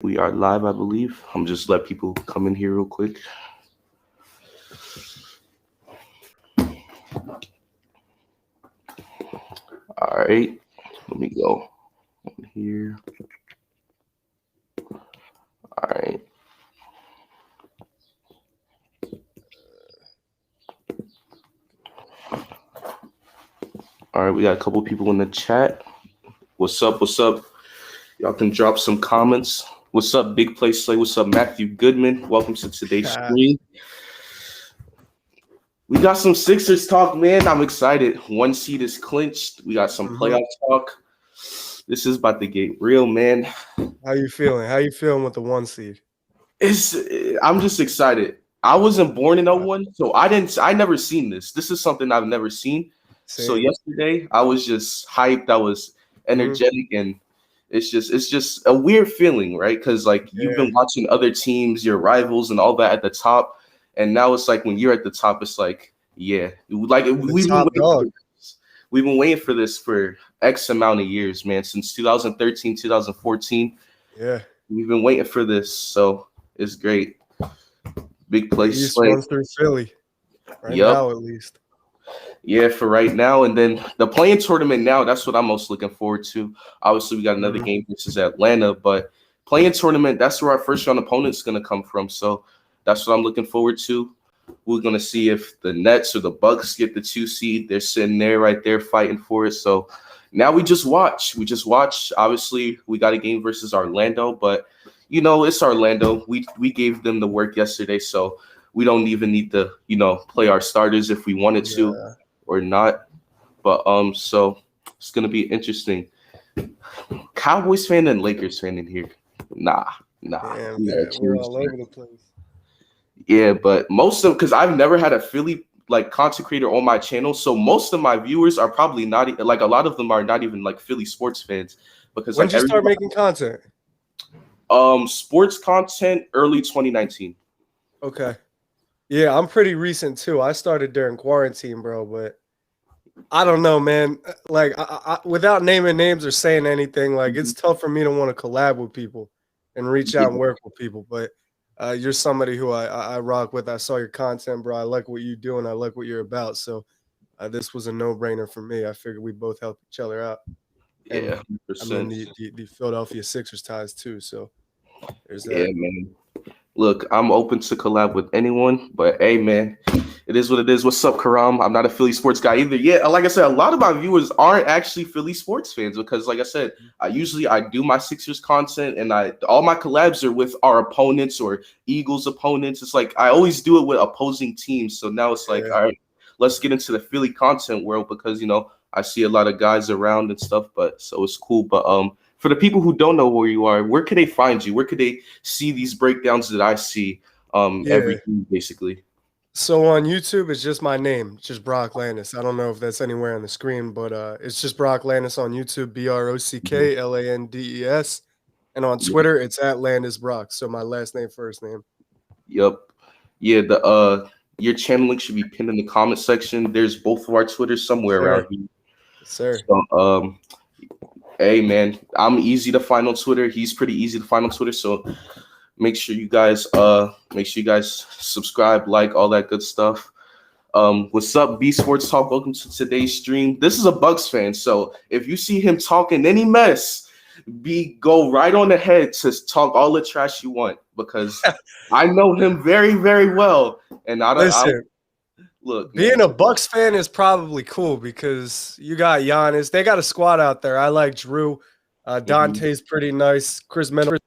We are live, I believe. I'm just let people come in here real quick. All right, let me go here. All right. All right, we got a couple people in the chat. What's up? What's up? Y'all can drop some comments. What's up, Big Play Slay? What's up, Matthew Goodman? Welcome to today's stream. We got some Sixers talk, man. I'm excited. One seed is clinched. We got some playoff talk. This is about to get real, man. How you feeling? How you feeling with the one seed? I'm just excited. I wasn't born in '01, so I never seen this. This is something I've never seen. Same. So yesterday I was just hyped. I was energetic, and it's just a weird feeling, right? Because like you've been watching other teams, your rivals, and all that at the top, and now it's like when you're at the top, it's like we've been waiting for this for X amount of years, man, since 2013, 2014. Yeah, we've been waiting for this, so it's great. Big Play Slay. Runs through Philly right now, at least. Yeah, for right now. And then the playing tournament now, that's what I'm most looking forward to. Obviously, we got another game versus Atlanta, but playing tournament, that's where our first round opponent's going to come from. So that's what I'm looking forward to. We're going to see if the Nets or the Bucks get the 2 seed. They're sitting there right there fighting for it. So now we just watch. Obviously, we got a game versus Orlando, but you know, it's Orlando. We gave them the work yesterday, so we don't even need to, play our starters if we wanted to or not. But so it's gonna be interesting. Cowboys fan and Lakers fan in here. Nah. Damn, we're all over the place. Yeah, but most of because I've never had a Philly content creator on my channel, so most of my viewers are probably not like a lot of them are not even like Philly sports fans because when did you start making content? Sports content early 2019. Okay. Yeah, I'm pretty recent too. I started during quarantine, bro, but I don't know, man. Like I without naming names or saying anything, like it's tough for me to want to collab with people and reach out and work with people, but you're somebody who I rock with. I saw your content, bro. I like what you do and I like what you're about. So this was a no-brainer for me. I figured we both help each other out. Yeah, I mean the Philadelphia Sixers ties too. So there's that. Yeah, man. Look, I'm open to collab with anyone, but hey, man, it is what it is. What's up, Karam? I'm not a Philly sports guy either. Yeah, like I said, a lot of my viewers aren't actually Philly sports fans because, like I said, I do my Sixers content, and all my collabs are with our opponents or Eagles opponents. It's like I always do it with opposing teams. So now it's like, all right, let's get into the Philly content world because I see a lot of guys around and stuff. But so it's cool. But for the people who don't know where you are, where could they find you? Where could they see these breakdowns that I see every week, basically? So on YouTube, it's just my name, just Brock Landis. I don't know if that's anywhere on the screen, but it's just Brock Landis on YouTube, BrockLandes. And on Twitter, it's at Landis Brock. So my last name, first name. Yep. Yeah, your channel link should be pinned in the comment section. There's both of our Twitters somewhere around here. Yes, sir. So, hey, man, I'm easy to find on Twitter. He's pretty easy to find on Twitter. So make sure you guys subscribe, like, all that good stuff. What's up, B Sports Talk? Welcome to today's stream. This is a Bucks fan, so if you see him talking any mess, go right on ahead to talk all the trash you want because I know him very, very well, and I don't. Listen, look, being a Bucks fan is probably cool because you got Giannis. They got a squad out there. I like Drew. Dante's pretty nice. Chris Middleton.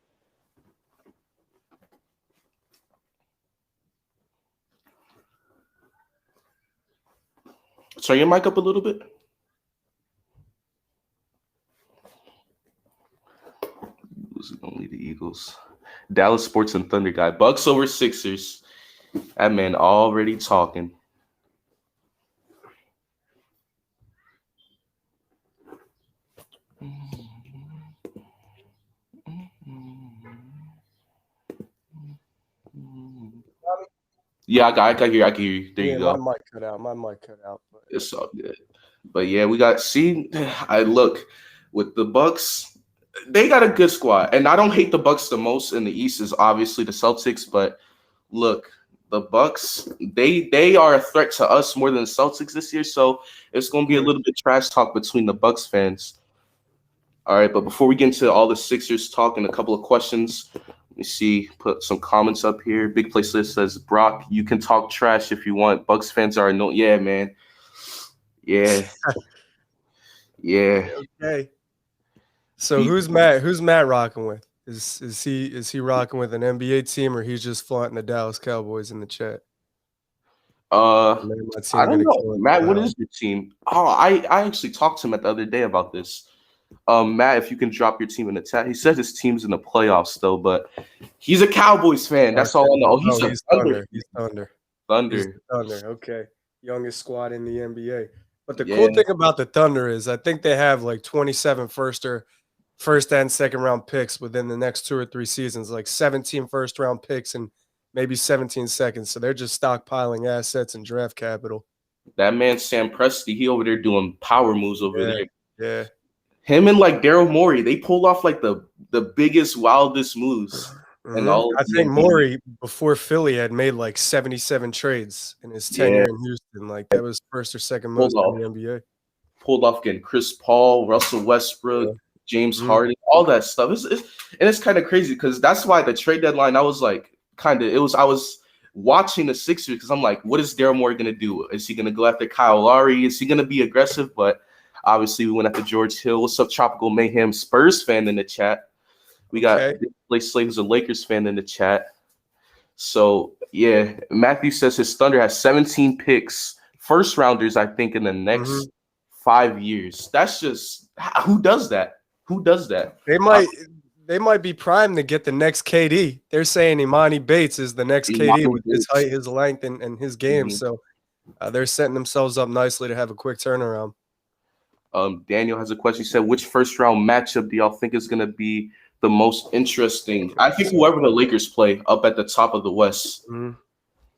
Turn your mic up a little bit. Only the Eagles. Dallas Sports and Thunder guy. Bucks over Sixers. That man already talking. Yeah, I can hear you. There you go. My mic cut out. But it's all good. But yeah, we got. See, I look with the Bucks. they got a good squad, and I don't hate the Bucks the most in the East is obviously the Celtics, but look, the Bucks, they are a threat to us more than the Celtics this year, so it's going to be a little bit trash talk between the Bucks fans. All right, but before we get into all the Sixers talk and a couple of questions, let me see, put some comments up here. Big Place List says, Brock, you can talk trash if you want. Bucks fans are no, yeah, man. Yeah. Yeah. Okay. So who's Matt rocking with? Is he rocking with an NBA team, or he's just flaunting the Dallas Cowboys in the chat? I don't know. Matt, what is your team? Oh, I actually talked to him the other day about this. Matt, if you can drop your team in the chat. He says his team's in the playoffs though, but he's a Cowboys fan. That's all I know. He's Thunder. He's Thunder. Thunder. Okay. Youngest squad in the NBA. But the cool thing about the Thunder is I think they have like 27 first and second round picks within the next 2 or 3 seasons, like 17 first round picks and maybe 17 seconds. So they're just stockpiling assets and draft capital. That man, Sam Presti, he over there doing power moves over there. Yeah. Him and like Daryl Morey, they pulled off like the biggest, wildest moves. And all I think Morey before Philly had made like 77 trades in his tenure in Houston. Like that was first or second most in the NBA. Pulled off getting Chris Paul, Russell Westbrook, James Harden, all that stuff. It's kind of crazy because that's why the trade deadline, I was like, I was watching the Sixers because I'm like, what is Daryl Morey going to do? Is he going to go after Kyle Lowry? Is he going to be aggressive? But obviously we went after George Hill. What's up, Tropical Mayhem Spurs fan in the chat? We got Blake Slade, who's a Lakers fan in the chat. So, yeah, Matthew says his Thunder has 17 picks, first rounders, I think, in the next 5 years. That's just – who does that? Who does that? They might be primed to get the next KD. They're saying Imani Bates is the next KD with his height, his length, and his game. So they're setting themselves up nicely to have a quick turnaround. Daniel has a question. He said, which first-round matchup do y'all think is going to be the most interesting? I think whoever the Lakers play up at the top of the West.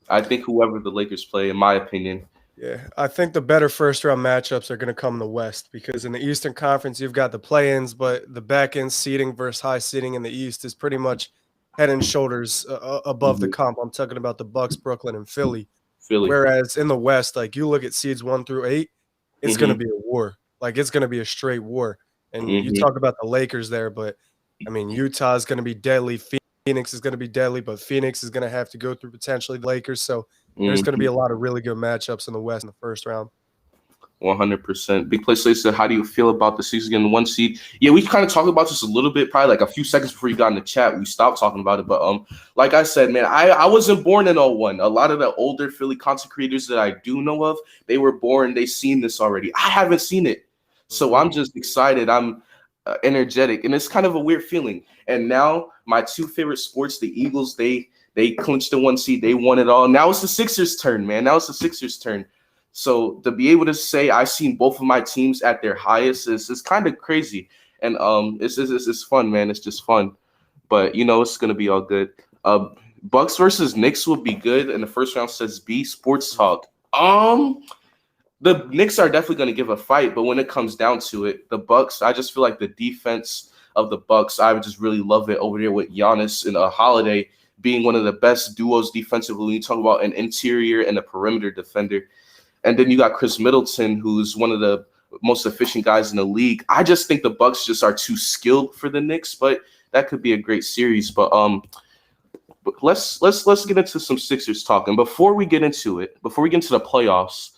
I think whoever the Lakers play, in my opinion. Yeah, I think the better first-round matchups are going to come in the West because in the Eastern Conference, you've got the play-ins, but the back-end seeding versus high seeding in the East is pretty much head and shoulders above the comp. I'm talking about the Bucks, Brooklyn, and Philly. Whereas in the West, like you look at seeds 1 through 8, it's going to be a war. Like it's going to be a straight war. And you talk about the Lakers there, but I mean, Utah is going to be deadly. Phoenix is going to be deadly, but Phoenix is going to have to go through potentially the Lakers. So there's going to be a lot of really good matchups in the West in the first round. 100%. Big Place said, how do you feel about the season getting 1 seed? Yeah, we kind of talked about this a little bit, probably like a few seconds before you got in the chat. We stopped talking about it. But like I said, man, I wasn't born in 01. A lot of the older Philly content creators that I do know of, they were born, they seen this already. I haven't seen it. So I'm just excited. I'm energetic, and it's kind of a weird feeling. And now my 2 favorite sports, the Eagles, they clinched the 1 seed. They won it all. Now it's the Sixers' turn, man. Now it's the Sixers' turn. So to be able to say I've seen both of my teams at their highest is kind of crazy. And it's fun, man. It's just fun. But, you know, it's going to be all good. Bucks versus Knicks will be good. And the first round says B, Sports Talk. The Knicks are definitely going to give a fight, but when it comes down to it, the Bucks, I just feel like the defense of the Bucks, I would just really love it over there with Giannis and Holiday being one of the best duos defensively. When you talk about an interior and a perimeter defender. And then you got Chris Middleton, who's one of the most efficient guys in the league. I just think the Bucks just are too skilled for the Knicks, but that could be a great series. But let's get into some Sixers talk. And before we get into the playoffs,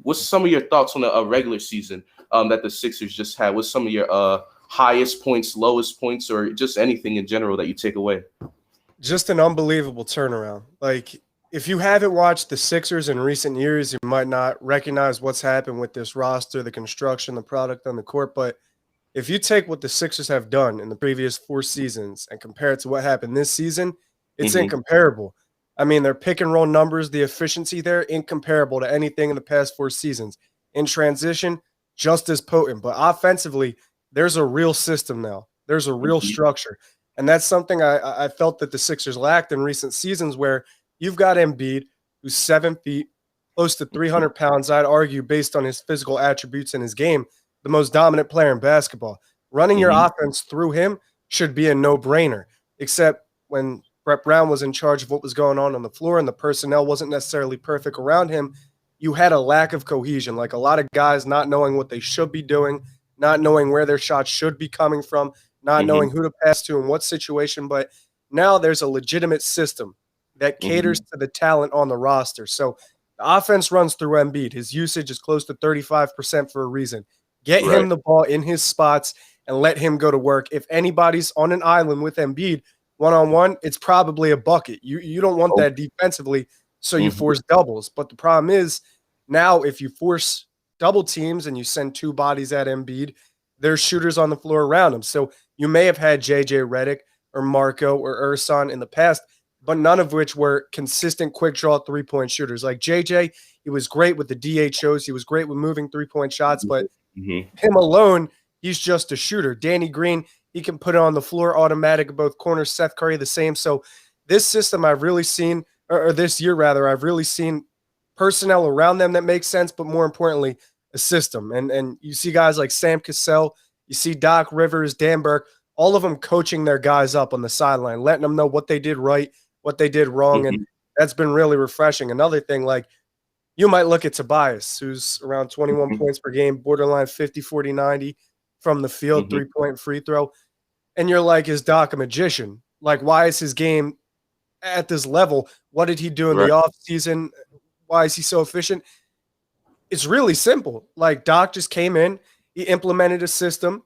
what's some of your thoughts on a regular season that the Sixers just had? What's some of your highest points, lowest points, or just anything in general that you take away? Just an unbelievable turnaround. Like, if you haven't watched the Sixers in recent years, you might not recognize what's happened with this roster, the construction, the product on the court. But if you take what the Sixers have done in the previous 4 seasons and compare it to what happened this season, it's incomparable. I mean, their pick and roll numbers, the efficiency there, incomparable to anything in the past 4 seasons. In transition, just as potent. But offensively, there's a real system now. There's a real structure. And that's something I felt that the Sixers lacked in recent seasons, where you've got Embiid, who's 7 feet, close to 300 pounds, I'd argue, based on his physical attributes in his game, the most dominant player in basketball. Running your Mhm. offense through him should be a no-brainer, except when Brett Brown was in charge of what was going on the floor and the personnel wasn't necessarily perfect around him, you had a lack of cohesion, like a lot of guys not knowing what they should be doing, not knowing where their shots should be coming from, not knowing Mhm. who to pass to in what situation. But now there's a legitimate system that caters Mhm. to the talent on the roster. So the offense runs through Embiid. His usage is close to 35% for a reason. Get Right. him the ball in his spots and let him go to work. If anybody's on an island with Embiid one-on-one, it's probably a bucket. You don't want Oh. that defensively, so you Mhm. force doubles. But the problem is now if you force double teams and you send two bodies at Embiid, there's shooters on the floor around him. So you may have had JJ Redick or Marco or Ursan in the past, but none of which were consistent quick draw three-point shooters. Like JJ, he was great with the DHOs. He was great with moving three-point shots, but Mhm. him alone, he's just a shooter. Danny Green, he can put it on the floor automatic. Both corners, Seth Curry, the same. So this system I've really seen, or this year rather, I've really seen personnel around them that makes sense, but more importantly, a system. And you see guys like Sam Cassell, you see Doc Rivers, Dan Burke, all of them coaching their guys up on the sideline, letting them know what they did right, what they did wrong. And Mhm. that's been really refreshing. Another thing, like you might look at Tobias, who's around 21 Mhm. points per game, borderline 50, 40, 90 from the field, Mhm. 3-point free throw. And you're like, is Doc a magician? Like, why is his game at this level? What did he do in the Right. offseason? Why is he so efficient? It's really simple. Like, Doc just came in, he implemented a system,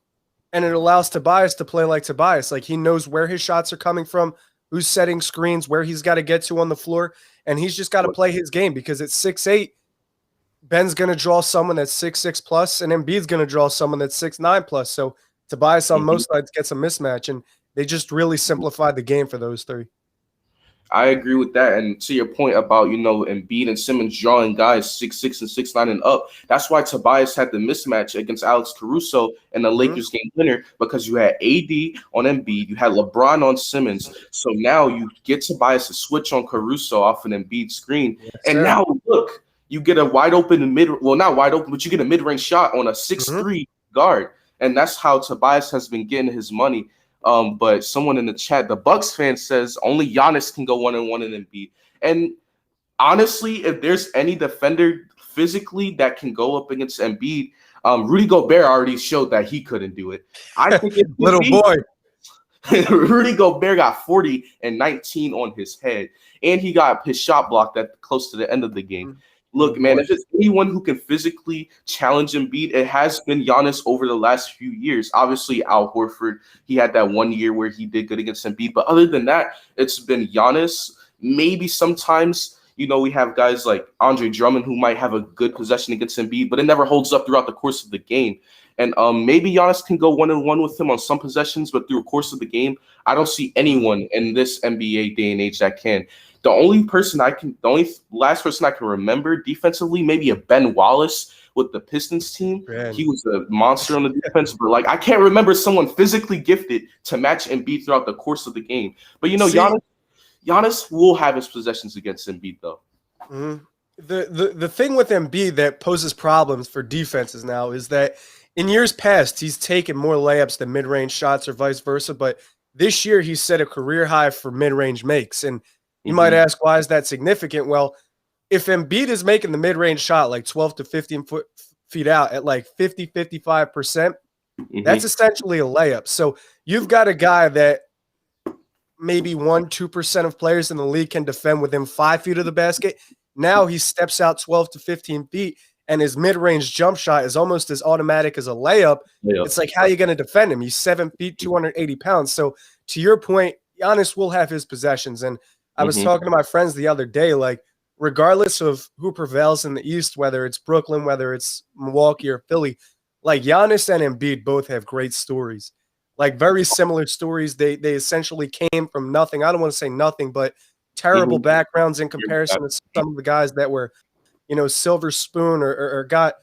and it allows Tobias to play like Tobias. Like, he knows where his shots are coming from, who's setting screens, where he's got to get to on the floor, and he's just got to play his game because at 6'8", Ben's going to draw someone that's 6'6 plus, and Embiid's going to draw someone that's 6'9 plus. So Tobias on Mhm. most sides gets a mismatch, and they just really simplified the game for those three. I agree with that. And to your point about, Embiid and Simmons drawing guys 6'6" and 6'9" and up, that's why Tobias had the mismatch against Alex Caruso in the Mhm. Lakers game winner, because you had AD on Embiid, you had LeBron on Simmons. So now you get Tobias to switch on Caruso off an Embiid screen. Yes, And sir. now look, you get a wide open well, not wide open, but you get a mid-range shot on a 6'3" guard. And that's how Tobias has been getting his money. But someone in the chat, the Bucks fan, says only Giannis can go 1-on-1 in Embiid. And honestly, if there's any defender physically that can go up against Embiid, Rudy Gobert already showed that he couldn't do it. I think it could Little be. boy. Rudy Gobert got 40 and 19 on his head, and he got his shot blocked at close to the end of the game. Look, man, if it's anyone who can physically challenge Embiid, it has been Giannis over the last few years. Obviously, Al Horford, he had that 1 year where he did good against Embiid. But other than that, it's been Giannis. Maybe sometimes, we have guys like Andre Drummond who might have a good possession against Embiid, but it never holds up throughout the course of the game. And maybe Giannis can go 1-on-1 with him on some possessions, but through the course of the game, I don't see anyone in this NBA day and age that can. The only last person I can remember defensively, maybe a Ben Wallace with the Pistons team. Man. He was a monster on the defense, but I can't remember someone physically gifted to match Embiid throughout the course of the game. But Giannis will have his possessions against Embiid though. Mm-hmm. The thing with Embiid that poses problems for defenses now is that in years past he's taken more layups than mid-range shots or vice versa, but this year he's set a career high for mid-range makes. And you might ask, why is that significant? Well, if Embiid is making the mid-range shot like 12 to 15 feet out at like 50, 55%, that's essentially a layup. So you've got a guy that maybe 1-2% of players in the league can defend within 5 feet of the basket. Now he steps out 12 to 15 feet, and his mid-range jump shot is almost as automatic as a layup. It's like, how are you going to defend him? He's 7 feet, 280 pounds. So to your point, Giannis will have his possessions. And I was talking to my friends the other day, like, regardless of who prevails in the East, whether it's Brooklyn, whether it's Milwaukee or Philly, like Giannis and Embiid both have great stories, like very similar stories. They essentially came from nothing. I don't want to say nothing, but terrible backgrounds in comparison to some of the guys that were, silver spoon or got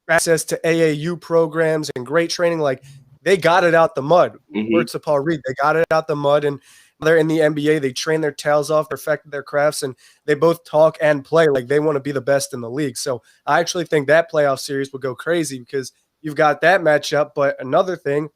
access to AAU programs and great training. Like they got it out the mud. Words of Paul Reed, they got it out the mud, and they're in the NBA. They train their tails off, perfected their crafts, and they both talk and play like they want to be the best in the league. So I actually think that playoff series would go crazy because you've got that matchup. But another thing,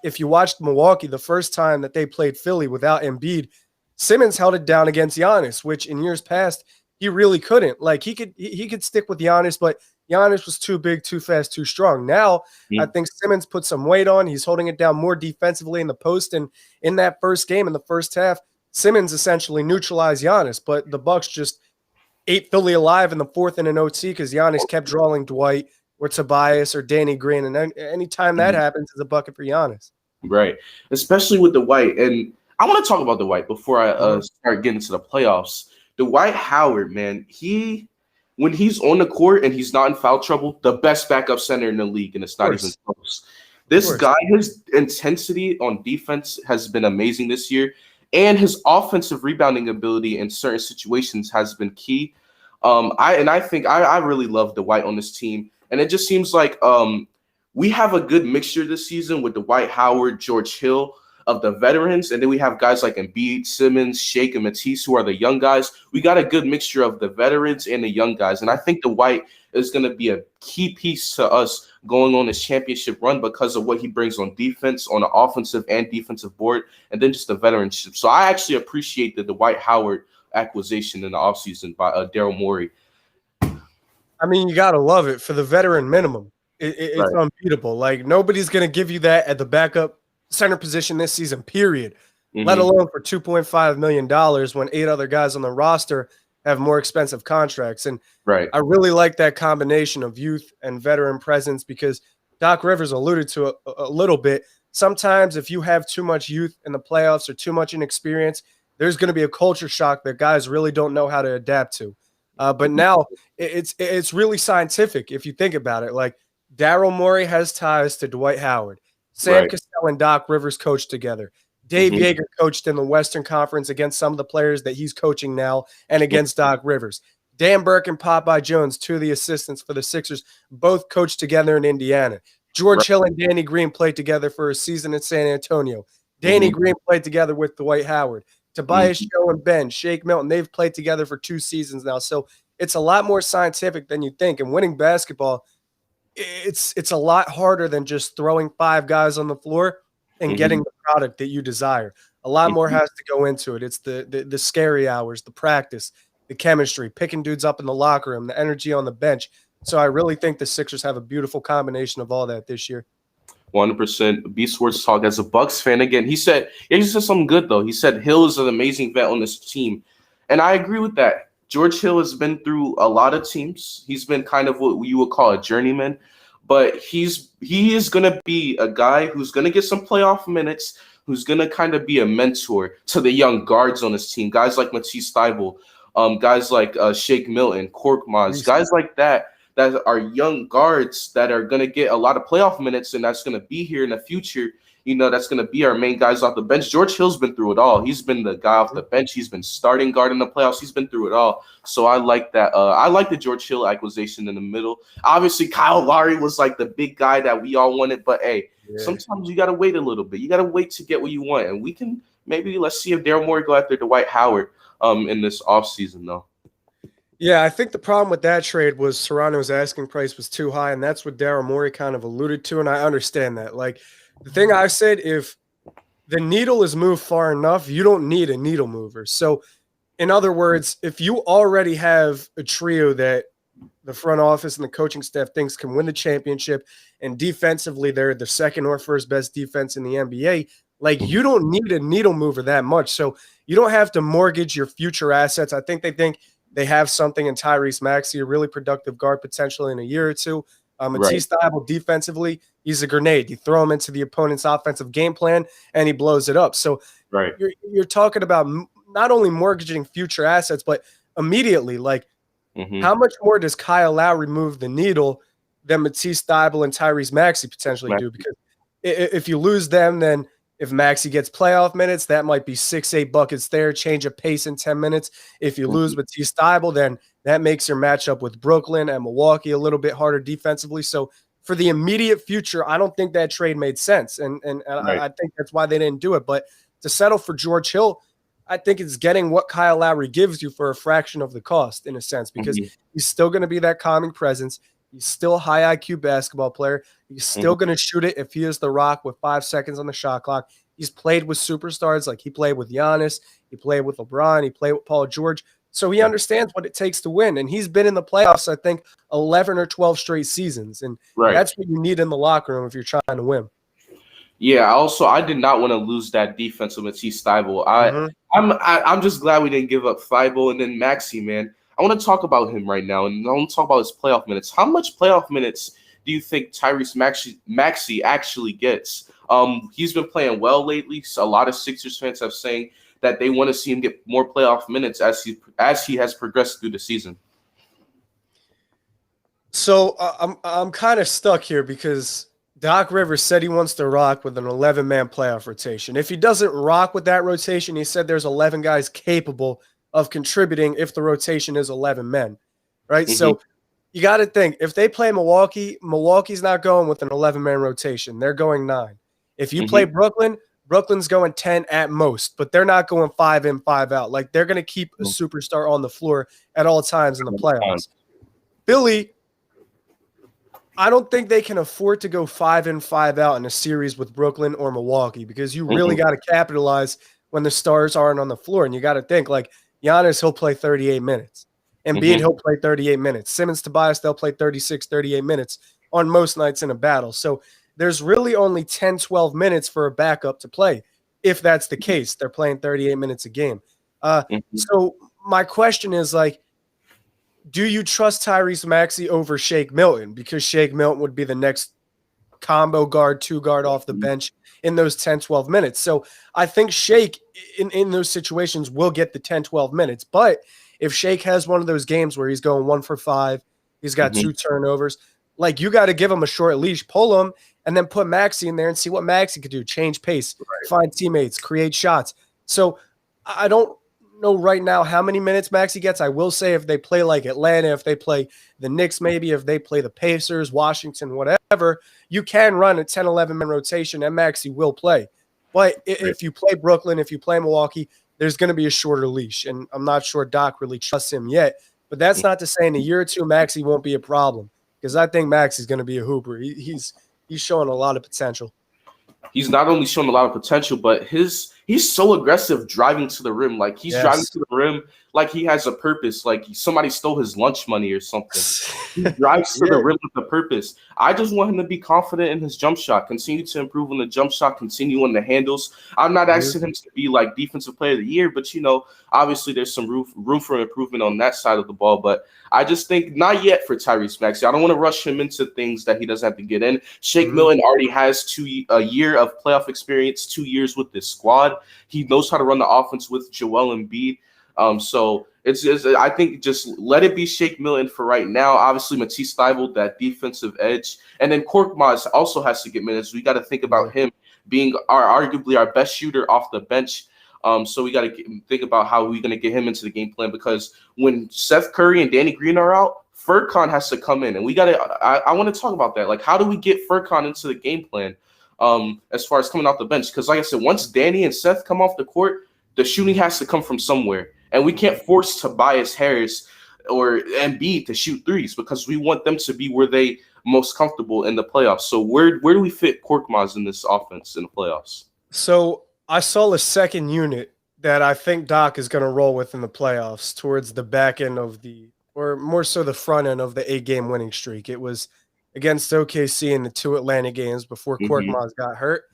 if you watched Milwaukee the first time that they played Philly without Embiid, Simmons held it down against Giannis, which in years past he really couldn't. Like he could stick with Giannis, but Giannis was too big, too fast, too strong. Now I think Simmons put some weight on. He's holding it down more defensively in the post, and in that first game, in the first half, Simmons essentially neutralized Giannis, but the Bucks just ate Philly alive in the fourth in an OT because Giannis kept drawing Dwight or Tobias or Danny Green, and anytime that happens, it's a bucket for Giannis. Right, especially with the Dwight. And I want to talk about the Dwight before I start getting to the playoffs. Dwight Howard, man, when he's on the court and he's not in foul trouble, the best backup center in the league, and it's not even close. This guy, his intensity on defense has been amazing this year, and his offensive rebounding ability in certain situations has been key. I think I really love Dwight on this team, and it just seems like we have a good mixture this season with Dwight Howard, George Hill of the veterans, and then we have guys like Embiid, Simmons, Shake, and Matisse who are the young guys. We got a good mixture of the veterans and the young guys, and I think Dwight is going to be a key piece to us going on this championship run because of what he brings on defense, on the offensive and defensive board, and then just the veteranship. So I actually appreciate the Dwight Howard acquisition in the offseason by Daryl Morey. I mean, you got to love it for the veteran minimum. It's unbeatable. Like, nobody's going to give you that at the backup center position this season, period, let alone for $2.5 million when 8 other guys on the roster have more expensive contracts. And I really like that combination of youth and veteran presence because Doc Rivers alluded to it a little bit. Sometimes if you have too much youth in the playoffs or too much inexperience, there's going to be a culture shock that guys really don't know how to adapt to. But now it's really scientific if you think about it. Like, Daryl Morey has ties to Dwight Howard. Sam Cassell and Doc Rivers coached together. Dave Yeager coached in the Western Conference against some of the players that he's coaching now and against Doc Rivers. Dan Burke and Popeye Jones, 2 of the assistants for the Sixers, both coached together in Indiana. George Hill and Danny Green played together for a season in San Antonio. Danny Green played together with Dwight Howard. Tobias Joe and Ben, Shake Milton, they've played together for 2 seasons now. So it's a lot more scientific than you think. And winning basketball, it's a lot harder than just throwing 5 guys on the floor and getting the product that you desire. A lot more has to go into it. It's the scary hours, the practice, the chemistry, picking dudes up in the locker room, the energy on the bench. So I really think the Sixers have a beautiful combination of all that this year. 100%. B Sports Talk as a Bucks fan again. He said something good though. He said Hill is an amazing vet on this team, and I agree with that. George Hill has been through a lot of teams. He's been kind of what you would call a journeyman, but he is going to be a guy who's going to get some playoff minutes, who's going to kind of be a mentor to the young guards on his team, guys like Matisse Thybulle, guys like Shake Milton, Korkmaz, guys like that are young guards that are going to get a lot of playoff minutes, and that's going to be here in the future. You know, that's going to be our main guys off the bench. George Hill's been through it all. He's been the guy off the bench. He's been starting guard in the playoffs. He's been through it all. So I like that. I like the George Hill acquisition in the middle. Obviously, Kyle Lowry was like the big guy that we all wanted. But, hey, sometimes you got to wait a little bit. You got to wait to get what you want. And we can let's see if Daryl Morey go after Dwight Howard in this offseason, though. Yeah, I think the problem with that trade was Serrano's asking price was too high, and that's what Daryl Morey kind of alluded to, and I understand that. Like, the thing I said, if the needle is moved far enough, you don't need a needle mover. So, in other words, if you already have a trio that the front office and the coaching staff thinks can win the championship, and defensively they're the second or first best defense in the NBA, like, you don't need a needle mover that much. So, you don't have to mortgage your future assets. I think they have something in Tyrese Maxey, a really productive guard potentially in a year or two. Matisse Thybulle defensively, he's a grenade. You throw him into the opponent's offensive game plan, and he blows it up. So you're talking about not only mortgaging future assets, but immediately, like, how much more does Kyle Lowry move the needle than Matisse Thybulle and Tyrese Maxey potentially do? Because if you lose them, then if Maxey gets playoff minutes, that might be 6-8 buckets there, change of pace in 10 minutes. If you lose Matisse Thybulle, then that makes your matchup with Brooklyn and Milwaukee a little bit harder defensively. So for the immediate future, I don't think that trade made sense. And I think that's why they didn't do it. But to settle for George Hill, I think it's getting what Kyle Lowry gives you for a fraction of the cost in a sense, because he's still going to be that calming presence. He's still a high IQ basketball player. He's still going to shoot it if he is the Rock with 5 seconds on the shot clock. He's played with superstars, like he played with Giannis, he played with LeBron, he played with Paul George. So he understands what it takes to win. And he's been in the playoffs, I think, 11 or 12 straight seasons. And that's what you need in the locker room if you're trying to win. Yeah, I did not want to lose that defense with Matisse Thybulle. I'm just glad we didn't give up Thybulle. And then Maxey, man. I want to talk about him right now, and I want to talk about his playoff minutes. How much playoff minutes do you think Tyrese Maxey actually gets? He's been playing well lately. So a lot of Sixers fans have saying that they want to see him get more playoff minutes as he has progressed through the season. So I'm kind of stuck here because Doc Rivers said he wants to rock with an 11-man playoff rotation. If he doesn't rock with that rotation, he said there's 11 guys capable of contributing if the rotation is 11 men, right? Mm-hmm. So you got to think, if they play Milwaukee, Milwaukee's not going with an 11-man rotation. They're going 9. If you play Brooklyn, Brooklyn's going 10 at most, but they're not going 5 in, 5 out. Like, they're going to keep a superstar on the floor at all times in the playoffs. Philly, I don't think they can afford to go 5 in, 5 out in a series with Brooklyn or Milwaukee because you really got to capitalize when the stars aren't on the floor. And you got to think, like, Giannis, he'll play 38 minutes. Embiid, he'll play 38 minutes. Simmons, Tobias, they'll play 36, 38 minutes on most nights in a battle. So there's really only 10, 12 minutes for a backup to play. If that's the case, they're playing 38 minutes a game. So my question is, like, do you trust Tyrese Maxey over Shake Milton? Because Shake Milton would be the next combo guard, 2-guard off the bench in those 10, 12 minutes. So I think Shake in those situations will get the 10, 12 minutes. But if Shake has one of those games where he's going 1 for 5, he's got 2 turnovers, like, you got to give him a short leash, pull him, and then put Maxey in there and see what Maxey could do. Change pace, find teammates, create shots. So I don't know right now how many minutes Maxey gets. I will say if they play like Atlanta, if they play the Knicks, maybe if they play the Pacers, Washington, whatever, you can run a 10, 11-man rotation and Maxey will play. But if you play Brooklyn, if you play Milwaukee, there's going to be a shorter leash. And I'm not sure Doc really trusts him yet. But that's not to say in a year or two Maxey won't be a problem, because I think Maxey's going to be a hooper. He's showing a lot of potential. He's not only showing a lot of potential, but he's so aggressive driving to the rim. Like, he's driving to the rim like he has a purpose, like somebody stole his lunch money or something. He drives to the rim with a purpose. I just want him to be confident in his jump shot, continue to improve on the jump shot, continue on the handles. I'm not asking him to be like defensive player of the year, but, you know, obviously there's some room for improvement on that side of the ball. But I just think not yet for Tyrese Maxey. I don't want to rush him into things that he doesn't have to get in. Shake Milton already has a year of playoff experience, 2 years with this squad. He knows how to run the offense with Joel Embiid. So I think just let it be Shake Milton for right now. Obviously, Matisse Thybulle, that defensive edge. And then Korkmaz also has to get minutes. We got to think about him being arguably our best shooter off the bench. So we got to think about how we're going to get him into the game plan, because when Seth Curry and Danny Green are out, Furkan has to come in. And we got to I want to talk about that. Like, how do we get Furkan into the game plan as far as coming off the bench? Because, like I said, once Danny and Seth come off the court, the shooting has to come from somewhere. And we can't force Tobias Harris or Embiid to shoot threes, because we want them to be where they most comfortable in the playoffs. So where do we fit Korkmaz in this offense in the playoffs? So I saw a second unit that I think Doc is going to roll with in the playoffs towards the back end of or more so the front end of the 8-game winning streak. It was against OKC in the 2 Atlanta games before Korkmaz got hurt.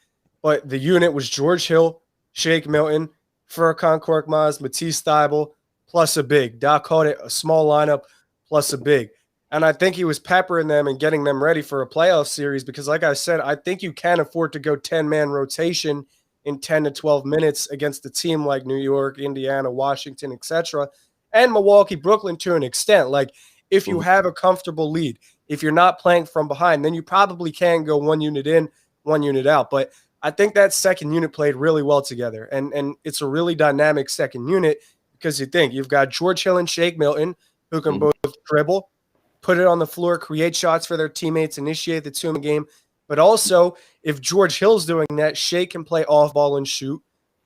But the unit was George Hill, Shake Milton, Furkan Korkmaz, Matisse Thybulle, plus a big. Doc called it a small lineup plus a big. And I think he was peppering them and getting them ready for a playoff series because, like I said, I think you can afford to go 10-man rotation in 10 to 12 minutes against a team like New York, Indiana, Washington, etc., and Milwaukee, Brooklyn to an extent. Like, if you have a comfortable lead, if you're not playing from behind, then you probably can go 1 unit in, 1 unit out. But I think that second unit played really well together, and it's a really dynamic second unit because you think you've got George Hill and Shake Milton who can both dribble, put it on the floor, create shots for their teammates, initiate the 2-man game. But also, if George Hill's doing that, Shake can play off ball and shoot.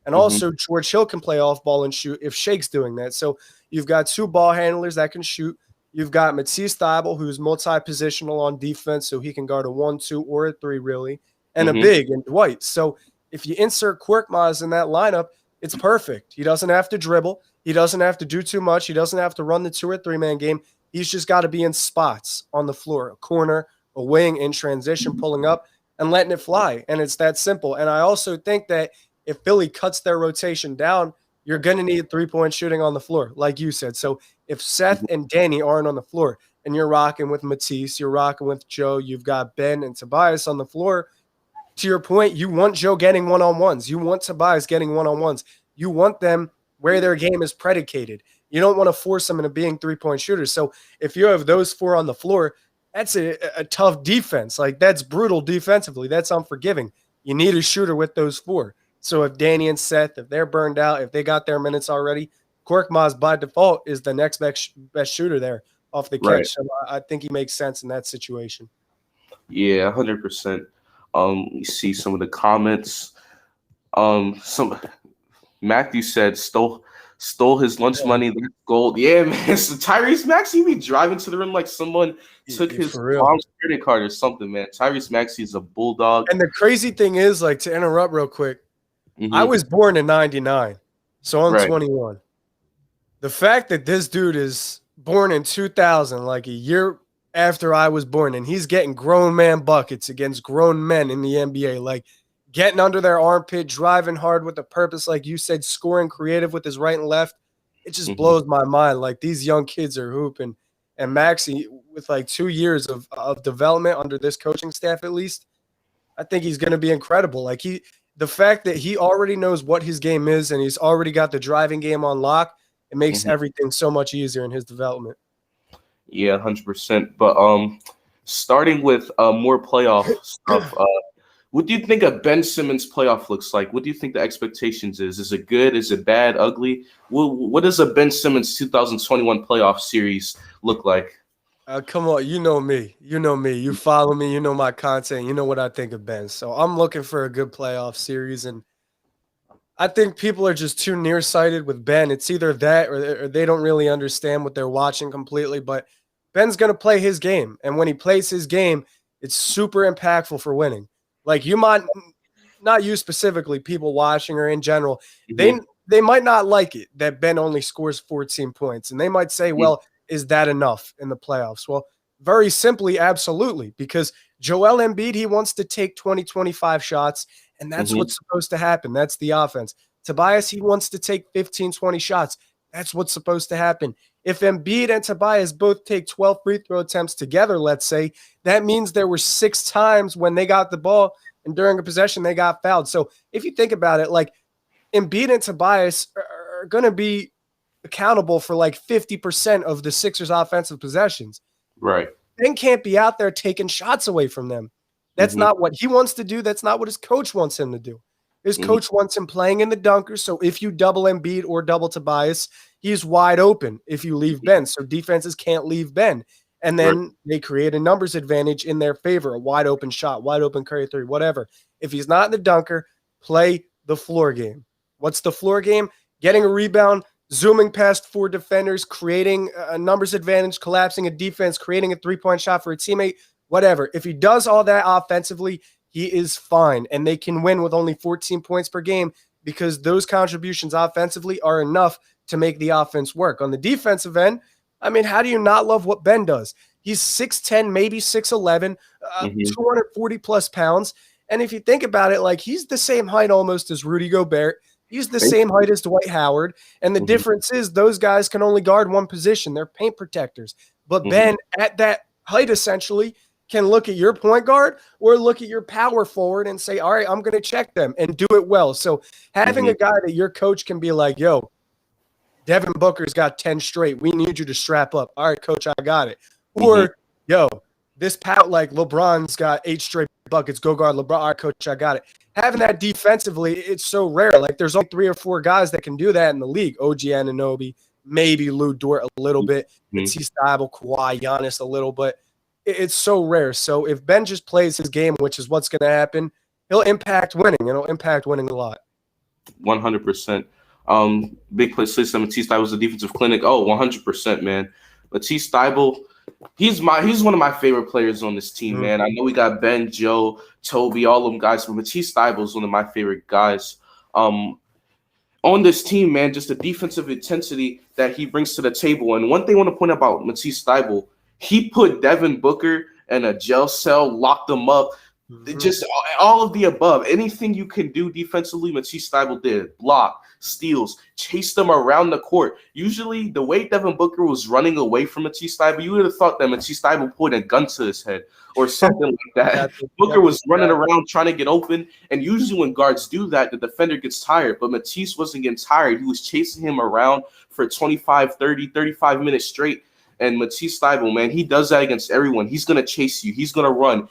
And also, George Hill can play off ball and shoot if Shake's doing that. So you've got 2 ball handlers that can shoot, You've got Matisse Thybulle, who's multi-positional on defense, so he can guard a 1, 2, or a 3, really, and a big in Dwight. So if you insert Korkmaz in that lineup, it's perfect. He doesn't have to dribble. He doesn't have to do too much. He doesn't have to run the 2 or 3-man game. He's just got to be in spots on the floor, a corner, a wing, in transition, pulling up, and letting it fly. And it's that simple. And I also think that if Philly cuts their rotation down, you're going to need three-point shooting on the floor, like you said. So if Seth and Danny aren't on the floor and you're rocking with Matisse, you're rocking with Joe, you've got Ben and Tobias on the floor, to your point, you want Joe getting one-on-ones. You want Tobias getting one-on-ones. You want them where their game is predicated. You don't want to force them into being three-point shooters. So if you have those 4 on the floor, that's a tough defense. Like, that's brutal defensively. That's unforgiving. You need a shooter with those 4. So if Danny and Seth, if they're burned out, if they got their minutes already, Korkmaz by default is the next best shooter there off the catch. Right. So I think he makes sense in that situation. Yeah, 100%. You see some of the comments. Some Matthew said stole his lunch money. That's gold. Yeah, man. So Tyrese Maxey be driving to the rim like someone took his mom's credit card or something, man. Tyrese Maxey is a bulldog. And the crazy thing is, like, to interrupt real quick, I was born in 99, so I'm 21. The fact that this dude is born in 2000, like a year after I was born, and he's getting grown man buckets against grown men in the NBA, like getting under their armpit, driving hard with a purpose, like you said, scoring creative with his right and left, it just blows my mind. Like, these young kids are hooping. And Maxey, with like 2 years of development under this coaching staff at least, I think he's going to be incredible. Like, the fact that he already knows what his game is and he's already got the driving game on lock, it makes everything so much easier in his development. Yeah, 100%. But starting with more playoff stuff, what do you think of Ben Simmons' playoff looks like? What do you think the expectations is? Is it good? Is it bad? Ugly? What does a Ben Simmons 2021 playoff series look like? Come on, you know me. You know me. You follow me. You know my content. You know what I think of Ben. So I'm looking for a good playoff series, and I think people are just too nearsighted with Ben. It's either that or they don't really understand what they're watching completely. But Ben's going to play his game, and when he plays his game, it's super impactful for winning. Like, you might not you specifically, people watching or in general, they might not like it that Ben only scores 14 points, and they might say, well, is that enough in the playoffs? Well, very simply, absolutely, because Joel Embiid, he wants to take 20, 25 shots, and that's what's supposed to happen. That's the offense. Tobias, he wants to take 15, 20 shots. That's what's supposed to happen. If Embiid and Tobias both take 12 free throw attempts together, let's say, that means there were 6 times when they got the ball and during a possession they got fouled. So if you think about it, like, Embiid and Tobias are going to be accountable for like 50% of the Sixers' offensive possessions. Right. Ben can't be out there taking shots away from them. That's not what he wants to do. That's not what his coach wants him to do. His coach wants him playing in the dunker. So if you double Embiid or double Tobias, he's wide open if you leave Ben. So defenses can't leave Ben. And then they create a numbers advantage in their favor, a wide open shot, wide open Curry 3, whatever. If he's not in the dunker, play the floor game. What's the floor game? Getting a rebound, zooming past 4 defenders, creating a numbers advantage, collapsing a defense, creating a three-point shot for a teammate, whatever. If he does all that offensively, he is fine, and they can win with only 14 points per game because those contributions offensively are enough to make the offense work. On the defensive end, I mean, how do you not love what Ben does? He's 6'10", maybe 6'11", 240-plus pounds, and if you think about it, like, he's the same height almost as Rudy Gobert. He's the same height as Dwight Howard, and the difference is those guys can only guard one position. They're paint protectors. But Ben, at that height, essentially, can look at your point guard or look at your power forward and say, all right, I'm going to check them and do it well. So having a guy that your coach can be like, yo, Devin Booker's got 10 straight. We need you to strap up. All right, coach, I got it. Or, yo, this like LeBron's got 8 straight buckets. Go guard LeBron. All right, coach, I got it. Having that defensively, it's so rare. Like, there's only 3 or 4 guys that can do that in the league. OG Anunoby, maybe Lou Dort a little bit. Matisse Thybulle, Kawhi, Giannis a little, but it's so rare. So if Ben just plays his game, which is what's going to happen, he'll impact winning, and he'll impact winning a lot. 100%. Big play system. Matisse Thybulle was a defensive clinic. Oh, 100%, man. Matisse Thybulle, he's one of my favorite players on this team, man. I know we got Ben, Joe, Toby, all of them guys, but Matisse Thybulle is one of my favorite guys. On this team, man, just the defensive intensity that he brings to the table. And one thing I want to point out about Matisse Thybulle, he put Devin Booker in a jail cell, locked him up. Just all of the above. Anything you can do defensively, Matisse Thybulle did. Block, steals, chase them around the court. Usually, the way Devin Booker was running away from Matisse Thybulle, you would have thought that Matisse Thybulle put a gun to his head or something like that. Booker was running around trying to get open, and usually when guards do that, the defender gets tired. But Matisse wasn't getting tired. He was chasing him around for 25, 30, 35 minutes straight. And Matisse Thybulle, man, he does that against everyone. He's going to chase you. He's going to run.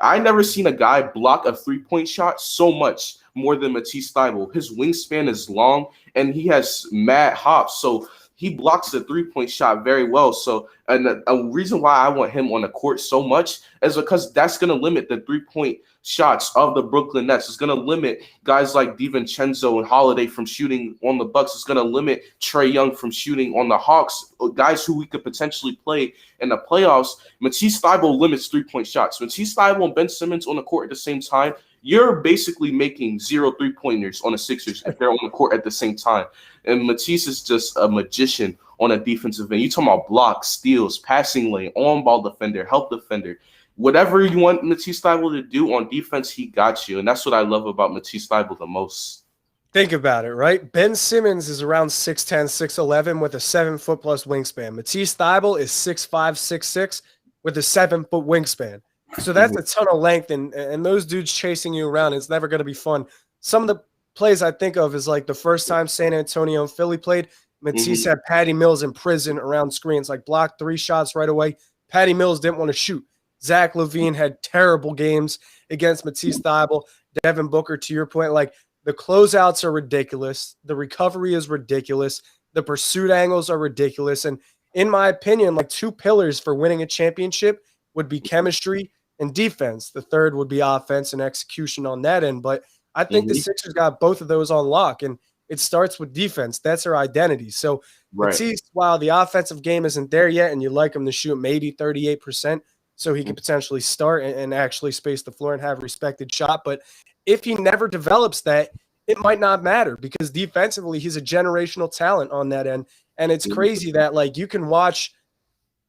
I never seen a guy block a three-point shot so much more than Matisse Thybulle. His wingspan is long, and he has mad hops, so he blocks the three-point shot very well. So, and a reason why I want him on the court so much is because that's going to limit the three-point shots of the Brooklyn Nets. It's going to limit guys like DiVincenzo and Holiday from shooting on the Bucks. It's going to limit Trae Young from shooting on the Hawks, guys who we could potentially play in the playoffs. Matisse Thybulle limits three-point shots. Matisse Thybulle and Ben Simmons on the court at the same time, you're basically making 0 3-pointers on the Sixers if they're on the court at the same time. And Matisse is just a magician on a defensive end. You talking about blocks, steals, passing lane, on-ball defender, help defender. Whatever you want Matisse Thybulle to do on defense, he got you. And that's what I love about Matisse Thybulle the most. Think about it, right? Ben Simmons is around 6'10", 6'11", with a 7-foot plus wingspan. Matisse Thybulle is 6'5", 6'6", with a 7-foot wingspan. So that's a ton of length, and those dudes chasing you around, it's never going to be fun. Some of the plays I think of is like the first time San Antonio and Philly played, Matisse had Patty Mills in prison around screens, like blocked 3 shots right away. Patty Mills didn't want to shoot. Zach LaVine had terrible games against Matisse Thybulle. Devin Booker, to your point, like the closeouts are ridiculous. The recovery is ridiculous. The pursuit angles are ridiculous. And in my opinion, like 2 pillars for winning a championship would be chemistry and defense. The third would be offense and execution on that end. But I think the Sixers got both of those on lock, and it starts with defense. That's their identity. So Matisse, while the offensive game isn't there yet, and you like him to shoot maybe 38%, so he can potentially start and actually space the floor and have a respected shot. But if he never develops that, it might not matter, because defensively he's a generational talent on that end. And it's crazy that like you can watch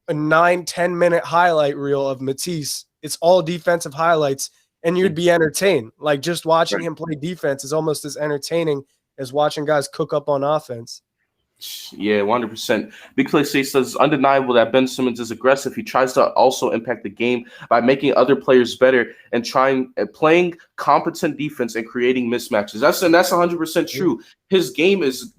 a 9-10 minute highlight reel of Matisse. It's all defensive highlights, and you'd be entertained. Like just watching him play defense is almost as entertaining as watching guys cook up on offense. Yeah, 100%. Big Play says it's undeniable that Ben Simmons is aggressive. He tries to also impact the game by making other players better and playing competent defense and creating mismatches. That's 100% true. His game is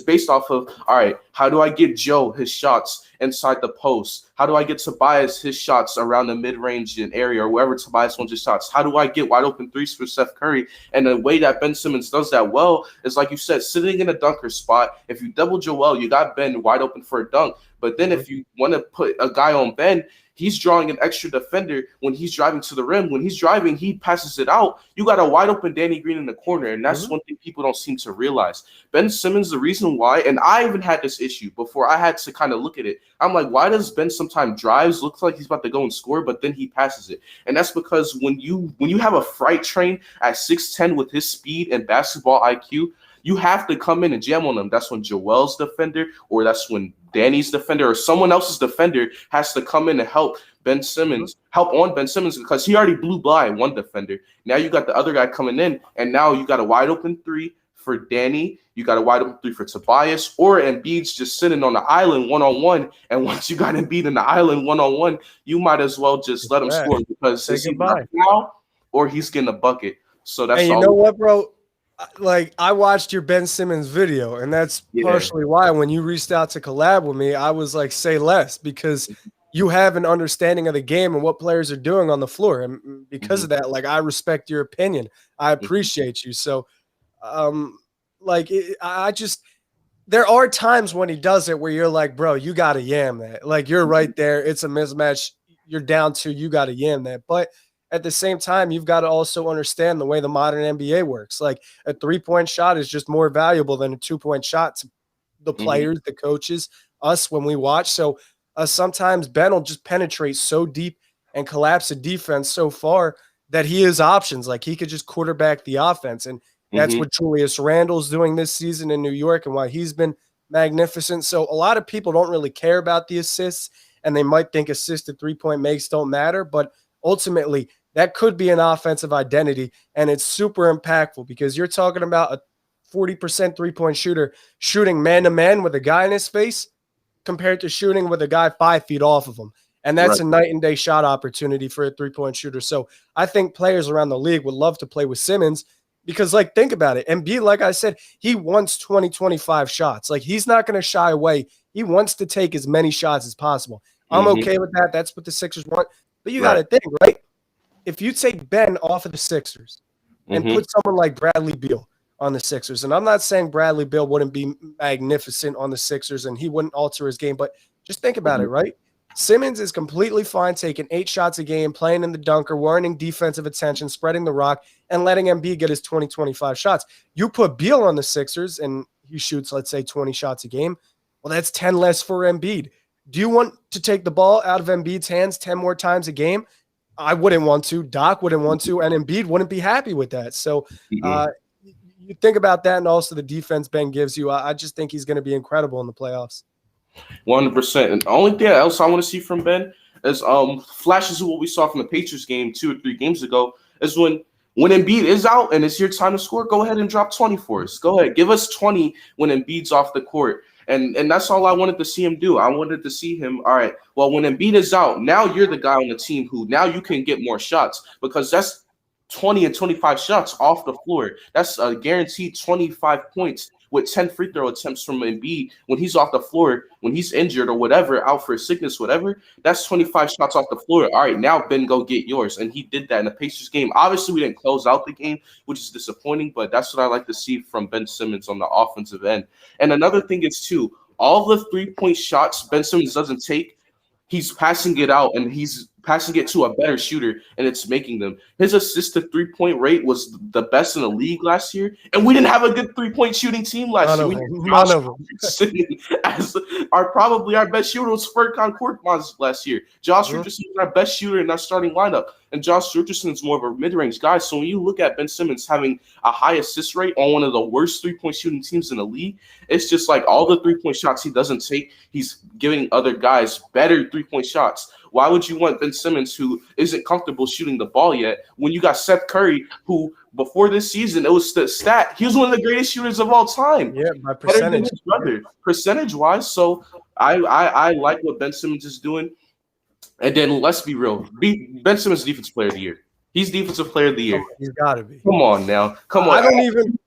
based off of, all right, how do I get Joe his shots inside the post? How do I get Tobias his shots around the mid-range area or wherever Tobias wants his shots? How do I get wide open threes for Steph Curry? And the way that Ben Simmons does that well is, like you said, sitting in a dunker spot. If you double Joel, you got Ben wide open for a dunk. But then if you want to put a guy on Ben, he's drawing an extra defender when he's driving to the rim. When he's driving, he passes it out. You got a wide open Danny Green in the corner, and that's one thing people don't seem to realize. Ben Simmons, the reason why, and I even had this issue before I had to kind of look at it. I'm like, why does Ben sometimes drives, looks like he's about to go and score, but then he passes it? And that's because when you have a freight train at 6'10" with his speed and basketball IQ, you have to come in and jam on them. That's when Joel's defender, or that's when Danny's defender, or someone else's defender has to come in and help Ben Simmons, because he already blew by one defender. Now you got the other guy coming in, and now you got a wide open 3 for Danny. You got a wide open 3 for Tobias, or Embiid's just sitting on the island one-on-one. And once you got Embiid in the island one-on-one, you might as well just let him score, because it's either now or he's getting a bucket. So that's all. You know what, bro? Like, I watched your Ben Simmons video, and that's partially why when you reached out to collab with me, I was like, say less, because you have an understanding of the game and what players are doing on the floor. And because of that, like, I respect your opinion. I appreciate you. So, there are times when he does it where you're like, bro, you got to yam that. Like, you're right there. It's a mismatch. You're down 2. You got to yam that. But at the same time, you've got to also understand the way the modern NBA works. Like, a 3-point shot is just more valuable than a 2-point shot to the players, the coaches, us when we watch. So sometimes Ben will just penetrate so deep and collapse the defense so far that he has options. Like he could just quarterback the offense. And that's what Julius Randle's doing this season in New York and why he's been magnificent. So a lot of people don't really care about the assists, and they might think assisted three-point makes don't matter. But ultimately, that could be an offensive identity, and it's super impactful because you're talking about a 40% three-point shooter shooting man-to-man with a guy in his face compared to shooting with a guy 5 feet off of him. And that's a night and day shot opportunity for a three-point shooter. So I think players around the league would love to play with Simmons because, like, think about it. Embiid, like I said, he wants 20, 25 shots. Like, he's not going to shy away. He wants to take as many shots as possible. I'm okay with that. That's what the Sixers want. But you got to think, right? If you take Ben off of the Sixers and put someone like Bradley Beal on the Sixers, and I'm not saying Bradley Beal wouldn't be magnificent on the Sixers and he wouldn't alter his game, but just think about it, right? Simmons is completely fine taking 8 shots a game, playing in the dunker, warning defensive attention, spreading the rock, and letting Embiid get his 20, 25 shots. You put Beal on the Sixers and he shoots, let's say, 20 shots a game. Well, that's 10 less for Embiid. Do you want to take the ball out of Embiid's hands 10 more times a game? I wouldn't want to. Doc wouldn't want to, and Embiid wouldn't be happy with that. So you think about that, and also the defense Ben gives you. I just think he's going to be incredible in the playoffs. 100%. And the only thing else I want to see from Ben is flashes of what we saw from the Pacers game 2 or 3 games ago is when Embiid is out and it's your time to score, go ahead and drop 20 for us. Go ahead. Give us 20 when Embiid's off the court. And that's all I wanted to see him do. I wanted to see him, all right, well, when Embiid is out, now you're the guy on the team who now you can get more shots because that's 20 and 25 shots off the floor. That's a guaranteed 25 points with 10 free throw attempts from Embiid when he's off the floor, when he's injured or whatever, out for sickness, whatever. That's 25 shots off the floor. All right, now Ben, go get yours. And he did that in the Pacers game. Obviously, we didn't close out the game, which is disappointing, but that's what I like to see from Ben Simmons on the offensive end. And another thing is, too, all the three-point shots Ben Simmons doesn't take, he's passing it out, and he's passing it to a better shooter, and it's making them. His assist to three-point rate was the best in the league last year, and we didn't have a good three-point shooting team last year. None of them. As probably our best shooter was Furkan Korkmaz last year. Josh Richardson was our best shooter in our starting lineup, and Josh Richardson is more of a mid-range guy. So when you look at Ben Simmons having a high assist rate on one of the worst three-point shooting teams in the league, it's just like all the three-point shots he doesn't take, he's giving other guys better three-point shots. Why would you want Ben Simmons, who isn't comfortable shooting the ball yet, when you got Seth Curry, who before this season, it was the stat, he was one of the greatest shooters of all time. Yeah, by percentage. Percentage-wise. So I like what Ben Simmons is doing. And then let's be real. Ben Simmons Defensive Player of the Year. He's Defensive Player of the Year. He's got to be. Come on now. Come on. I don't even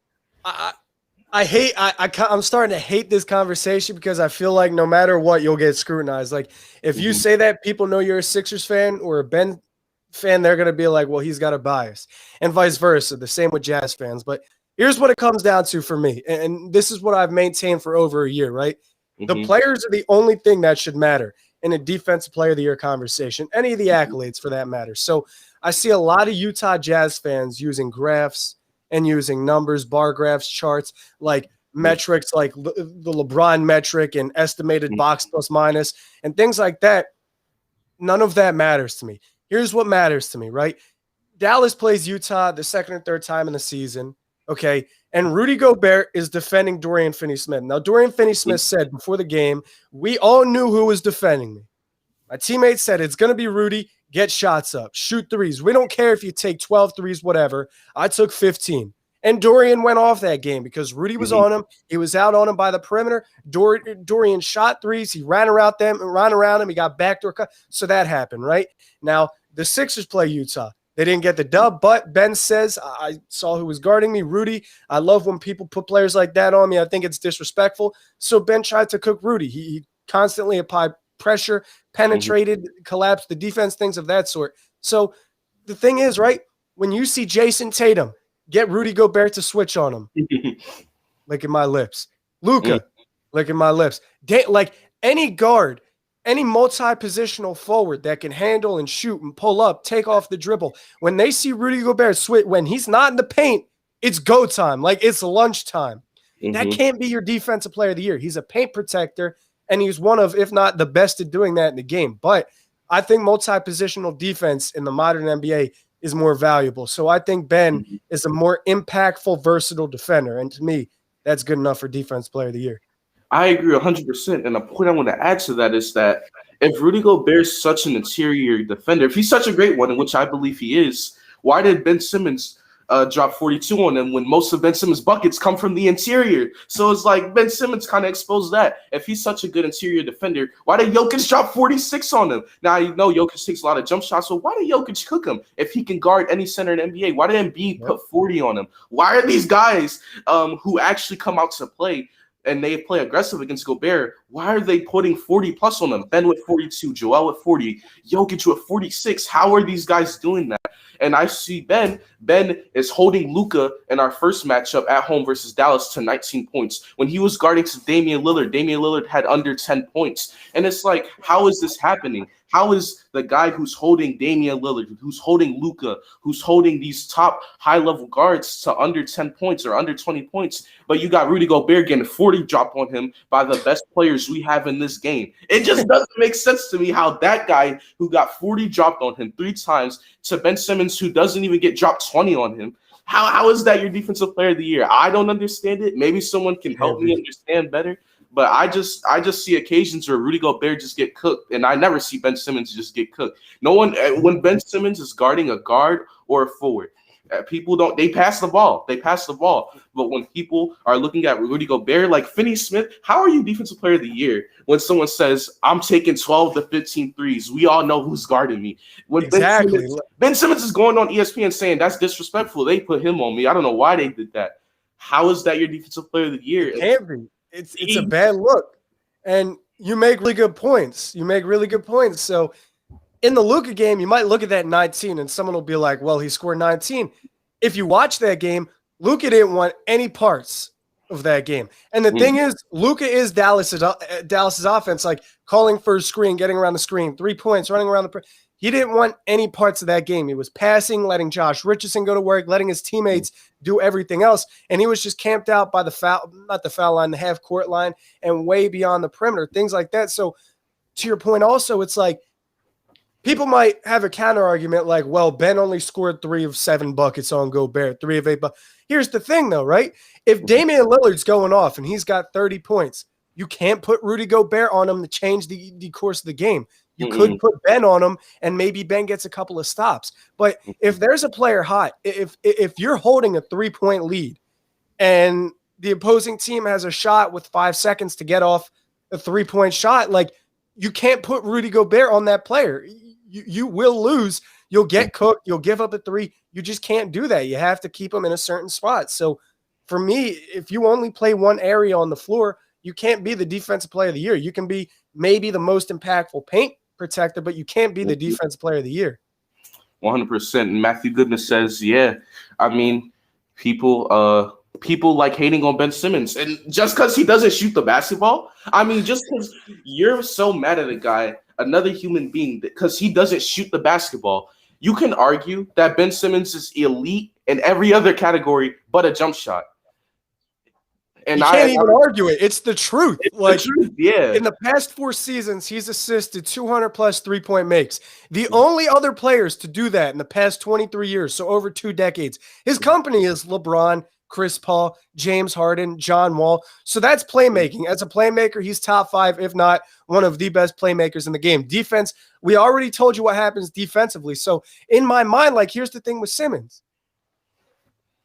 I'm starting to hate this conversation because I feel like no matter what, you'll get scrutinized. Like if you say that, people know you're a Sixers fan or a Ben fan, they're going to be like, well, he's got a bias, and vice versa. The same with Jazz fans. But here's what it comes down to for me. And this is what I've maintained for over a year, right? The players are the only thing that should matter in a Defensive Player of the Year conversation, any of the accolades for that matter. So I see a lot of Utah Jazz fans using graphs and using numbers, bar graphs, charts, like metrics, like the LeBron metric and estimated box plus minus and things like that. None of that matters to me. Here's what matters to me, right? Dallas plays Utah the second or third time in the season, okay? And Rudy Gobert is defending Dorian Finney-Smith. Now, Dorian Finney-Smith said before the game, we all knew who was defending me. My teammate said, it's going to be Rudy. Get shots up. Shoot threes. We don't care if you take 12 threes, whatever. I took 15. And Dorian went off that game because Rudy was on him. He was out on him by the perimeter. Dorian shot threes. He ran around him. He got backdoor cut. So that happened, right? Now, the Sixers play Utah. They didn't get the dub, but Ben says, I saw who was guarding me, Rudy. I love when people put players like that on me. I think it's disrespectful. So Ben tried to cook Rudy. He constantly applied pressure, penetrated, collapsed the defense, things of that sort. So the thing is, right, when you see Jason Tatum get Rudy Gobert to switch on him, licking my lips. Luka, licking my lips. Like any guard, any multi-positional forward that can handle and shoot and pull up, take off the dribble, when they see Rudy Gobert switch, when he's not in the paint, it's go time. Like it's lunchtime. That can't be your Defensive Player of the Year. He's a paint protector. and he's one of, if not the best at doing that in the game. But I think multi-positional defense in the modern NBA is more valuable. So I think Ben is a more impactful, versatile defender. And to me, that's good enough for Defense Player of the Year. I agree 100%. And the point I want to add to that is that if Rudy Gobert is such an interior defender, if he's such a great one, in which I believe he is, why did Ben Simmons drop 42 on him when most of Ben Simmons' buckets come from the interior? So it's like Ben Simmons kind of exposed that. If he's such a good interior defender, why did Jokic drop 46 on him? Now, you know Jokic takes a lot of jump shots, so why did Jokic cook him if he can guard any center in the NBA? Why did Embiid put 40 on him? Why are these guys who actually come out to play and they play aggressive against Gobert, why are they putting 40 plus on them? Ben with 42, Joel with 40, Jokic with 46. How are these guys doing that? And I see Ben is holding Luka in our first matchup at home versus Dallas to 19 points. When he was guarding to Damian Lillard had under 10 points. And it's like, how is this happening? How is the guy who's holding Damian Lillard, who's holding Luka, who's holding these top high-level guards to under 10 points or under 20 points, but you got Rudy Gobert getting 40 dropped on him by the best players we have in this game? It just doesn't make sense to me how that guy who got 40 dropped on him 3 times to Ben Simmons, who doesn't even get dropped 20 on him, how is that your defensive player of the year? I don't understand it. Maybe someone can help me understand better. But I just see occasions where Rudy Gobert just get cooked, and I never see Ben Simmons just get cooked. No one, when Ben Simmons is guarding a guard or a forward, people they pass the ball. They pass the ball. But when people are looking at Rudy Gobert, like Finney-Smith, how are you defensive player of the year when someone says, I'm taking 12 to 15 threes? We all know who's guarding me. When Exactly. Ben Simmons is going on ESPN saying that's disrespectful. They put him on me. I don't know why they did that. How is that your defensive player of the year? It can't be. It's a bad look. And you make really good points. So in the Luka game, you might look at that 19 and someone will be like, well, he scored 19. If you watch that game, Luka didn't want any parts of that game. And the thing is, Luka is Dallas's offense, like calling for a screen, getting around the screen, 3 points, running around the he didn't want any parts of that game. He was passing, letting Josh Richardson go to work, letting his teammates do everything else. And he was just camped out by the half court line and way beyond the perimeter, things like that. So to your point also, it's like people might have a counter argument like, well, Ben only scored 3 of 7 buckets on Gobert, 3 of 8 buckets. Here's the thing though, right? If Damian Lillard's going off and he's got 30 points, you can't put Rudy Gobert on him to change the course of the game. You could put Ben on him, and maybe Ben gets a couple of stops. But if there's a player hot, if you're holding a 3-point lead and the opposing team has a shot with 5 seconds to get off a 3-point shot, like you can't put Rudy Gobert on that player. You will lose. You'll get cooked. You'll give up a 3. You just can't do that. You have to keep him in a certain spot. So for me, if you only play one area on the floor, you can't be the defensive player of the year. You can be maybe the most impactful paint protector, but you can't be the defensive player of the year. 100%. And Matthew Goodness says, yeah, I mean, people like hating on Ben Simmons. And just because he doesn't shoot the basketball, I mean, just because you're so mad at a guy, another human being, because he doesn't shoot the basketball, you can argue that Ben Simmons is elite in every other category but a jump shot. And you can't even argue it. It's the truth. Like, the truth, yeah. In the past 4 seasons, he's assisted 200 plus 3-point makes. The only other players to do that in the past 23 years, so over 2 decades, his company is LeBron, Chris Paul, James Harden, John Wall. So that's playmaking. As a playmaker, he's top 5, if not one of the best playmakers in the game. Defense, we already told you what happens defensively. So in my mind, like, here's the thing with Simmons.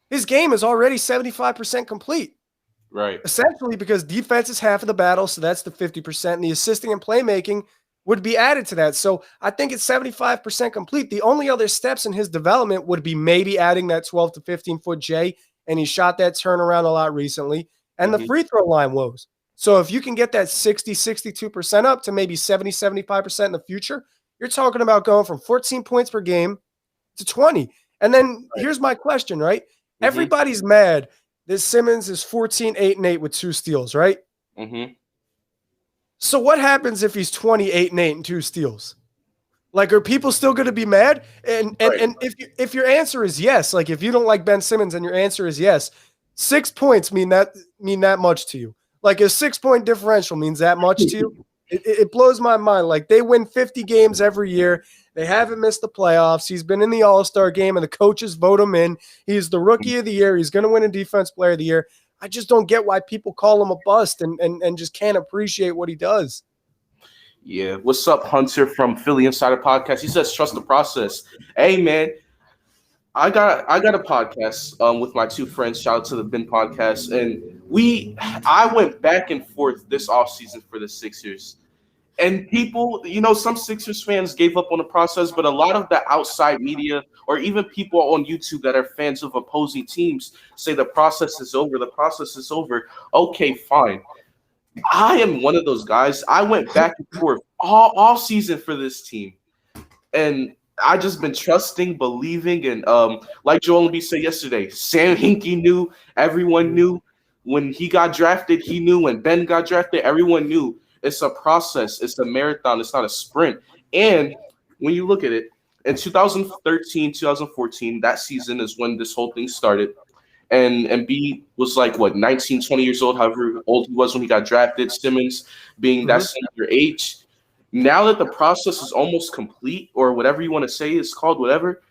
His game is already 75% complete. Right. Essentially because defense is half of the battle, so that's the 50%, and the assisting and playmaking would be added to that. So I think it's 75% complete. The only other steps in his development would be maybe adding that 12 to 15-foot J, and he shot that turnaround a lot recently, and the free throw line woes. So if you can get that 60, 62% up to maybe 70, 75% in the future, you're talking about going from 14 points per game to 20. And then here's my question, right? Everybody's mad that Simmons is 14, 8, and 8 with 2 steals, right? So what happens if he's 28 and 8 and 2 steals? Like, are people still going to be mad? And if your answer is yes, like if you don't like Ben Simmons and your answer is yes, 6 points mean that much to you. Like a 6-point differential means that much to you? It blows my mind. Like they win 50 games every year. They haven't missed the playoffs. He's been in the All-Star game, and the coaches vote him in. He's the rookie of the year. He's going to win a defense player of the year. I just don't get why people call him a bust and just can't appreciate what he does. Yeah. What's up, Hunter from Philly Insider Podcast? He says, trust the process. Hey, man, I got a podcast with my two friends. Shout out to the Ben podcast. And I went back and forth this offseason for the Sixers. And people, some Sixers fans gave up on the process, but a lot of the outside media or even people on YouTube that are fans of opposing teams say the process is over. The process is over. Okay, fine. I am one of those guys. I went back and forth all season for this team. And I just been trusting, believing, and like Joel Embiid said yesterday, Sam Hinkie knew, everyone knew. When he got drafted, he knew. When Ben got drafted, everyone knew. It's a process. It's a marathon. It's not a sprint. And when you look at it, in 2013, 2014, that season is when this whole thing started. And Embiid was like, 19, 20 years old, however old he was when he got drafted. Simmons being that senior age. Now that the process is almost complete, or whatever you want to say is called, whatever,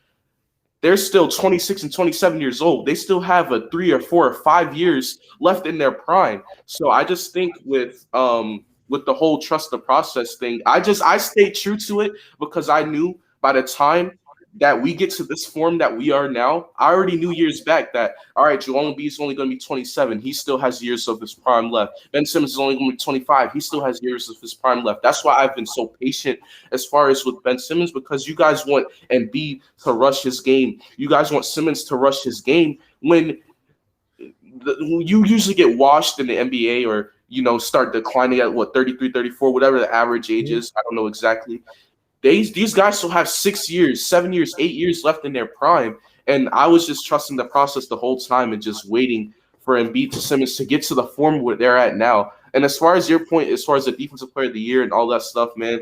they're still 26 and 27 years old. They still have a 3 or 4 or 5 years left in their prime. So I just think with the whole trust the process thing, I stayed true to it because I knew by the time that we get to this form that we are now, I already knew years back that, all right, Joel Embiid is only going to be 27. He still has years of his prime left. Ben Simmons is only going to be 25. He still has years of his prime left. That's why I've been so patient as far as with Ben Simmons, because you guys want Embiid to rush his game. You guys want Simmons to rush his game when you usually get washed in the NBA or, start declining at 33, 34, whatever the average age is. I don't know exactly. These guys still have 6 years, 7 years, 8 years left in their prime. And I was just trusting the process the whole time and just waiting for Embiid to Simmons to get to the form where they're at now. And as far as your point, as far as the defensive player of the year and all that stuff, man,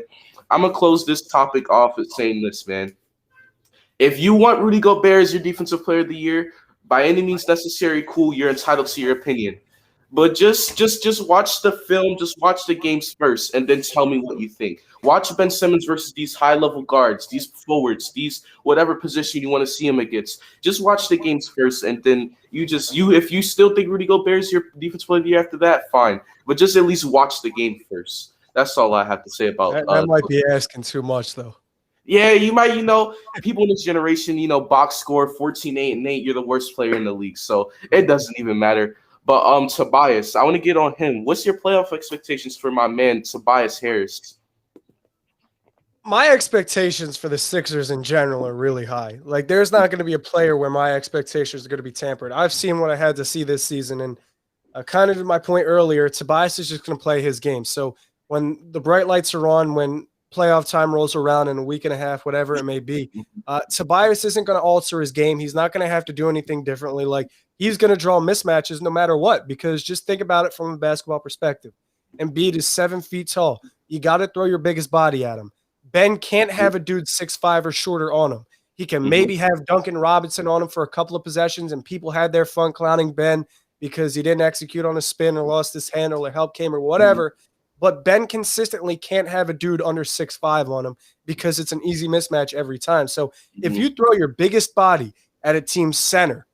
I'm going to close this topic off with saying this, man. If you want Rudy Gobert as your defensive player of the year, by any means necessary, cool, you're entitled to your opinion. But just watch the film, just watch the games first, and then tell me what you think. Watch Ben Simmons versus these high-level guards, these forwards, these whatever position you want to see him against. Just watch the games first, and then if you still think Rudy Gobert is your defensive player of the year after that, fine. But just at least watch the game first. That's all I have to say about that might be asking too much, though. Yeah, you might, people in this generation, box score 14-8-8, you're the worst player in the league. So it doesn't even matter. But Tobias, I want to get on him. What's your playoff expectations for my man Tobias Harris? My expectations for the Sixers in general are really high. Like, there's not going to be a player where my expectations are going to be tampered. I've seen what I had to see this season, and kind of to my point earlier, Tobias is just going to play his game. So when the bright lights are on, when playoff time rolls around in a week and a half, whatever it may be, Tobias isn't going to alter his game. He's not going to have to do anything differently. Like, he's going to draw mismatches no matter what, because just think about it from a basketball perspective. Embiid is 7 feet tall. You got to throw your biggest body at him. Ben can't have a dude 6'5" or shorter on him. He can maybe have Duncan Robinson on him for a couple of possessions, and people had their fun clowning Ben because he didn't execute on a spin or lost his handle or help came or whatever. But Ben consistently can't have a dude under 6'5" on him because it's an easy mismatch every time. So if you throw your biggest body at a team's center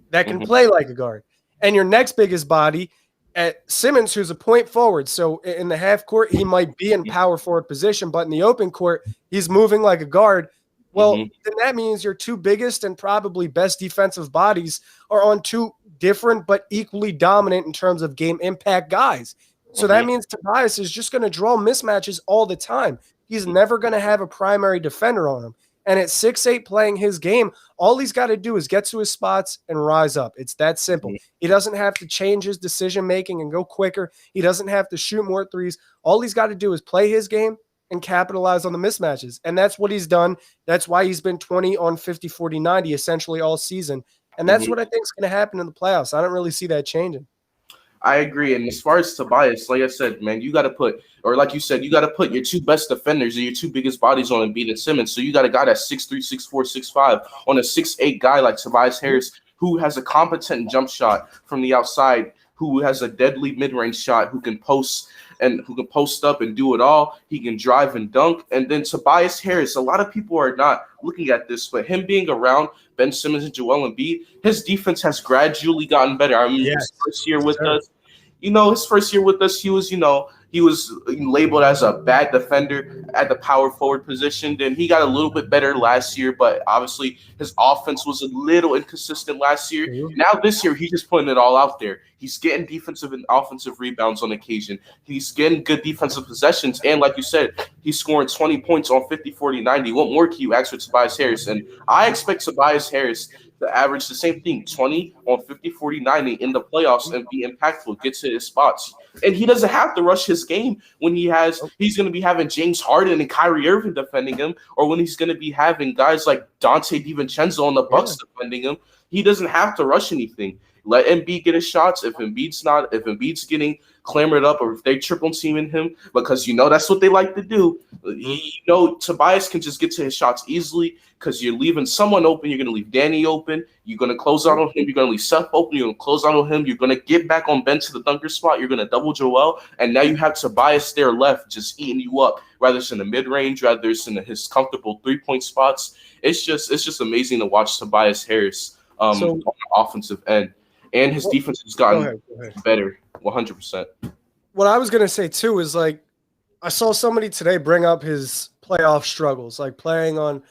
that can play like a guard, and your next biggest body at Simmons, who's a point forward, so in the half court, he might be in power forward position, but in the open court, he's moving like a guard. Well, then that means your two biggest and probably best defensive bodies are on two different but equally dominant in terms of game impact guys. So that means Tobias is just going to draw mismatches all the time. He's never going to have a primary defender on him. And at 6'8", playing his game, all he's got to do is get to his spots and rise up. It's that simple. He doesn't have to change his decision-making and go quicker. He doesn't have to shoot more threes. All he's got to do is play his game and capitalize on the mismatches. And that's what he's done. That's why he's been 20 on 50, 40, 90 essentially all season. And that's what I think is going to happen in the playoffs. I don't really see that changing. I agree. And as far as Tobias, like I said, man, you got to put, or like you said, you got to put your two best defenders or your two biggest bodies on Embiid and Simmons. So you got a guy that's 6'3", 6'4", 6'5", on a 6'8" guy like Tobias Harris, who has a competent jump shot from the outside, who has a deadly mid-range shot, who can post up and do it all. He can drive and dunk. And then Tobias Harris, a lot of people are not looking at this, but him being around Ben Simmons and Joel Embiid, his defense has gradually gotten better. I mean, his first year with us, he was labeled as a bad defender at the power forward position. Then he got a little bit better last year, but obviously his offense was a little inconsistent last year. Now this year, he's just putting it all out there. He's getting defensive and offensive rebounds on occasion. He's getting good defensive possessions. And like you said, he's scoring 20 points on 50, 40, 90. What more can you ask for Tobias Harris? And I expect Tobias Harris to average the same thing, 20 on 50, 40, 90 in the playoffs and be impactful, get to his spots. And he doesn't have to rush his game when he's going to be having James Harden and Kyrie Irving defending him, or when he's going to be having guys like Dante DiVincenzo on the Bucks defending him. He doesn't have to rush anything. Let Embiid get his shots. If Embiid's getting clamored up, or if they triple teaming him, because that's what they like to do. Tobias can just get to his shots easily because you're leaving someone open. You're going to leave Danny open. You're going to close out on him. You're going to leave Seth open. You're going to close out on him. You're going to get back on Ben to the dunker spot. You're going to double Joel, and now you have Tobias there left, just eating you up. Rather it's in the mid range, rather it's in his comfortable 3-point spots. It's just amazing to watch Tobias Harris on the offensive end. And his defense has gotten better, 100%. What I was going to say, too, is I saw somebody today bring up his playoff struggles, playing on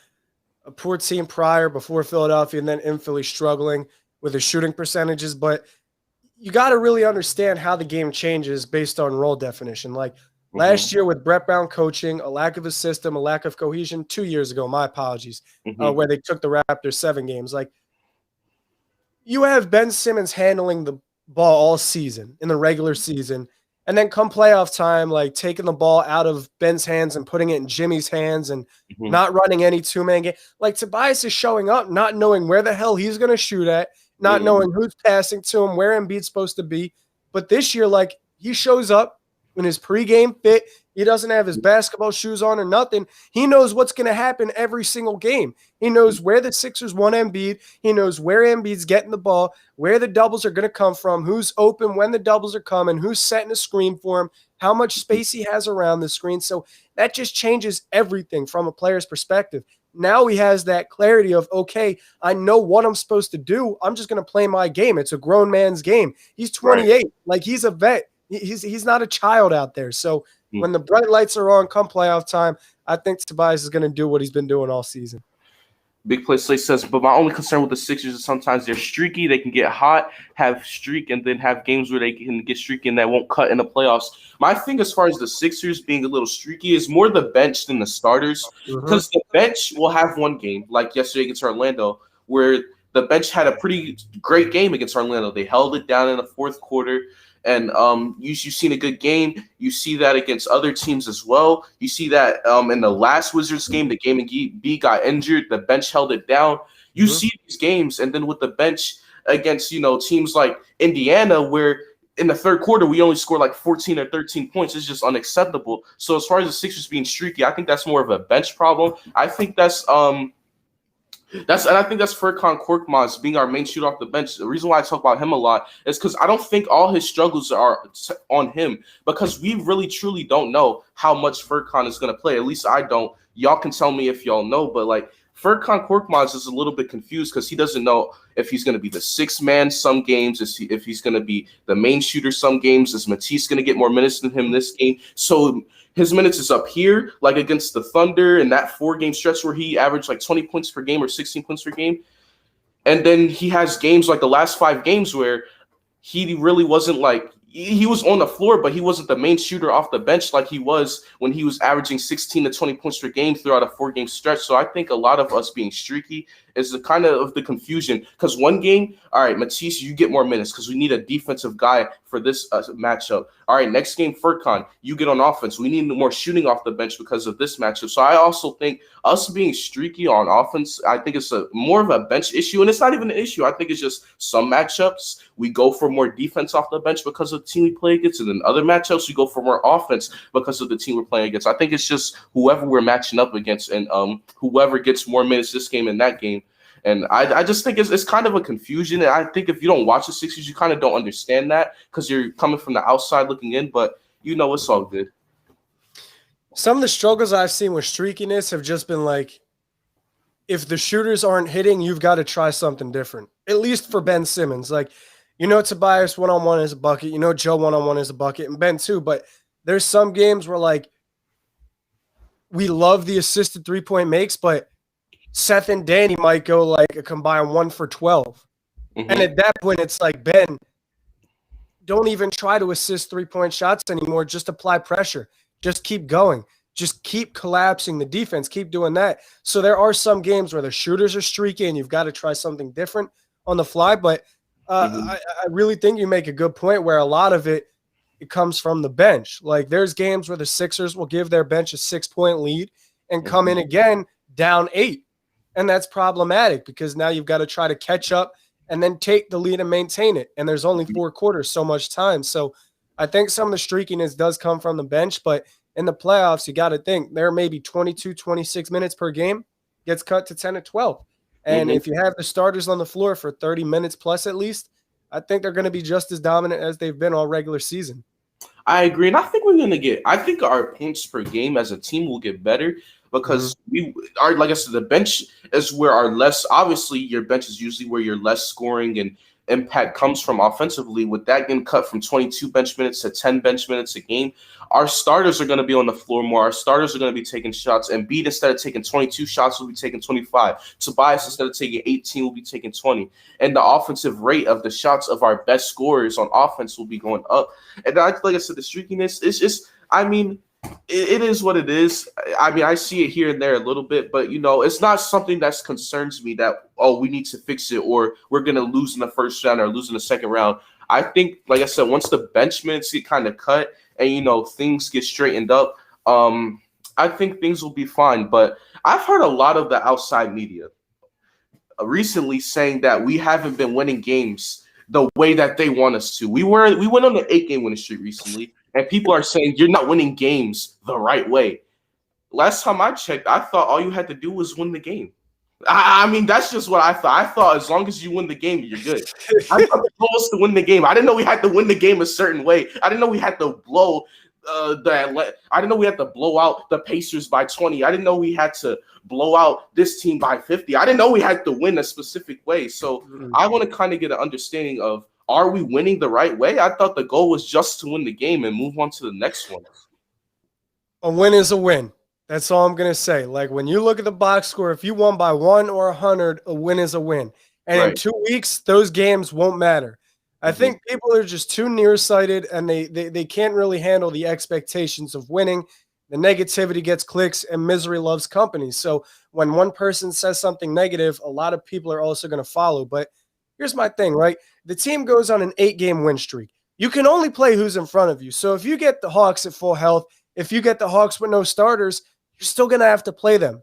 a poor team before Philadelphia, and then in Philly struggling with his shooting percentages. But you got to really understand how the game changes based on role definition. Last year with Brett Brown coaching, a lack of a system, a lack of cohesion. 2 years ago, my apologies, where they took the Raptors 7 games. You have Ben Simmons handling the ball all season in the regular season, and then come playoff time, taking the ball out of Ben's hands and putting it in Jimmy's hands and not running any two-man game. Tobias is showing up, not knowing where the hell he's going to shoot at, not knowing who's passing to him, where Embiid's supposed to be. But this year, he shows up in his pregame fit. He doesn't have his basketball shoes on or nothing. He knows what's going to happen every single game. He knows where the Sixers want Embiid. He knows where Embiid's getting the ball, where the doubles are going to come from, who's open when the doubles are coming, who's setting a screen for him, how much space he has around the screen. So that just changes everything from a player's perspective. Now he has that clarity of, okay, I know what I'm supposed to do. I'm just going to play my game. It's a grown man's game. He's 28. He's a vet. He's not a child out there. So when the bright lights are on come playoff time, I think Tobias is going to do what he's been doing all season. Big Play Slay says, but my only concern with the Sixers is sometimes they're streaky. They can get hot, have streak, and then have games where they can get streaky and that won't cut in the playoffs. My thing as far as the Sixers being a little streaky is more the bench than the starters, because the bench will have one game, like yesterday against Orlando, where the bench had a pretty great game against Orlando. They held it down in the fourth quarter. And you've seen a good game. You see that against other teams as well. You see that in the last Wizards game, the game B got injured. The bench held it down. You see these games, and then with the bench against teams like Indiana, where in the third quarter we only scored 14 or 13 points. It's just unacceptable. So as far as the Sixers being streaky, I think that's more of a bench problem. I think that's Furkan Korkmaz being our main shooter off the bench. The reason why I talk about him a lot is because I don't think all his struggles are on him, because we really truly don't know how much Furkan is going to play. At least I don't. Y'all can tell me if y'all know, but Furkan Korkmaz is a little bit confused because he doesn't know if he's going to be the sixth man some games, if he's going to be the main shooter some games. Is Matisse going to get more minutes than him this game? So his minutes is up here, against the Thunder in that 4-game stretch where he averaged 20 points per game or 16 points per game. And then he has games the last 5 games where he really wasn't he was on the floor, but he wasn't the main shooter off the bench like he was when he was averaging 16 to 20 points per game throughout a 4-game stretch. So I think a lot of us being streaky is the kind of the confusion, because one game, all right, Matisse, you get more minutes because we need a defensive guy for this matchup. All right, next game, Furkan, you get on offense. We need more shooting off the bench because of this matchup. So I also think us being streaky on offense, I think it's more of a bench issue, and it's not even an issue. I think it's just some matchups we go for more defense off the bench because of the team we play against, and then other matchups we go for more offense because of the team we're playing against. I think it's just whoever we're matching up against, and whoever gets more minutes this game and that game. And I just think it's kind of a confusion. And I think if you don't watch the Sixers, you kind of don't understand that because you're coming from the outside looking in. But it's all good. Some of the struggles I've seen with streakiness have just been like, if the shooters aren't hitting, you've got to try something different, at least for Ben Simmons. Like, Tobias one-on-one is a bucket. Joe one-on-one is a bucket, and Ben too. But there's some games where, like, we love the assisted three-point makes, but Seth and Danny might go, like, a combined 1 for 12. Mm-hmm. And at that point, it's like, Ben, don't even try to assist three-point shots anymore. Just apply pressure. Just keep going. Just keep collapsing the defense. Keep doing that. So there are some games where the shooters are streaky and you've got to try something different on the fly. But I really think you make a good point where a lot of it comes from the bench. Like, there's games where the Sixers will give their bench a 6-point lead and come in again down 8. And that's problematic because now you've got to try to catch up and then take the lead and maintain it. And there's only 4 quarters, so much time. So I think some of the streakiness does come from the bench, but in the playoffs, you got to think there may be 22, 26 minutes per game, gets cut to 10 or 12. And if you have the starters on the floor for 30 minutes plus at least, I think they're going to be just as dominant as they've been all regular season. I agree. And I think I think our points per game as a team will get better because like I said, the bench is where obviously your bench is usually where your less scoring and impact comes from offensively. With that getting cut from 22 bench minutes to 10 bench minutes a game, our starters are going to be on the floor more. Our starters are going to be taking shots. And Embiid, instead of taking 22 shots, will be taking 25. Tobias, instead of taking 18, will be taking 20. And the offensive rate of the shots of our best scorers on offense will be going up. And like I said, the streakiness is just, it is what it is. I see it here and there a little bit, but it's not something that concerns me that, we need to fix it or we're going to lose in the first round or lose in the second round. I think, like I said, once the bench minutes get kind of cut and, things get straightened up, I think things will be fine. But I've heard a lot of the outside media recently saying that we haven't been winning games the way that they want us to. We went on an 8-game winning streak recently. And people are saying you're not winning games the right way. Last time I checked, I thought all you had to do was win the game. That's just what I thought. I thought as long as you win the game, you're good. I thought the goal was to win the game. I didn't know we had to win the game a certain way. I didn't know we had to blow I didn't know we had to blow out the Pacers by 20. I didn't know we had to blow out this team by 50. I didn't know we had to win a specific way. So I want to kind of get an understanding of, are we winning the right way? I thought the goal was just to win the game and move on to the next one. A win is a win. That's all I'm going to say. Like, when you look at the box score, if you won by 1 or 100, a win is a win. And in 2 weeks, those games won't matter. I think people are just too nearsighted and they can't really handle the expectations of winning. The negativity gets clicks and misery loves company. So when one person says something negative, a lot of people are also going to follow. But here's my thing, right? The team goes on an 8-game win streak. You can only play who's in front of you. So if you get the Hawks at full health, if you get the Hawks with no starters, you're still going to have to play them.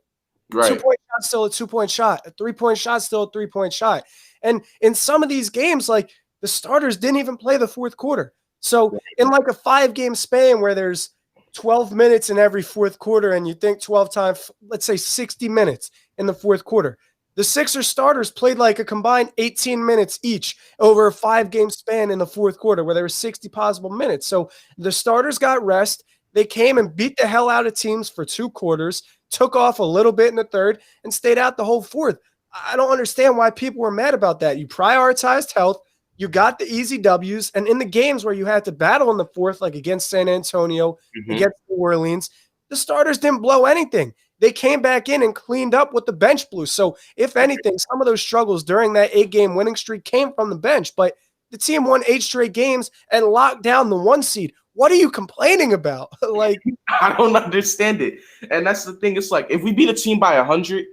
Right. 2-point shot, still a 2-point shot. A 3-point shot, still a 3-point shot. And in some of these games, like, the starters didn't even play the fourth quarter. So in like a 5-game span where there's 12 minutes in every fourth quarter and you think 12 times, let's say 60 minutes in the fourth quarter, the Sixers starters played like a combined 18 minutes each over a 5-game span in the fourth quarter where there were 60 possible minutes. So the starters got rest. They came and beat the hell out of teams for 2 quarters, took off a little bit in the third, and stayed out the whole fourth. I don't understand why people were mad about that. You prioritized health. You got the easy W's, and in the games where you had to battle in the fourth, like against San Antonio, against New Orleans, the starters didn't blow anything. They came back in and cleaned up what the bench blew. So, if anything, some of those struggles during that 8-game winning streak came from the bench, but the team won 8 straight games and locked down the 1 seed. What are you complaining about? Like, I don't understand it. And that's the thing. It's like, if we beat a team by 100,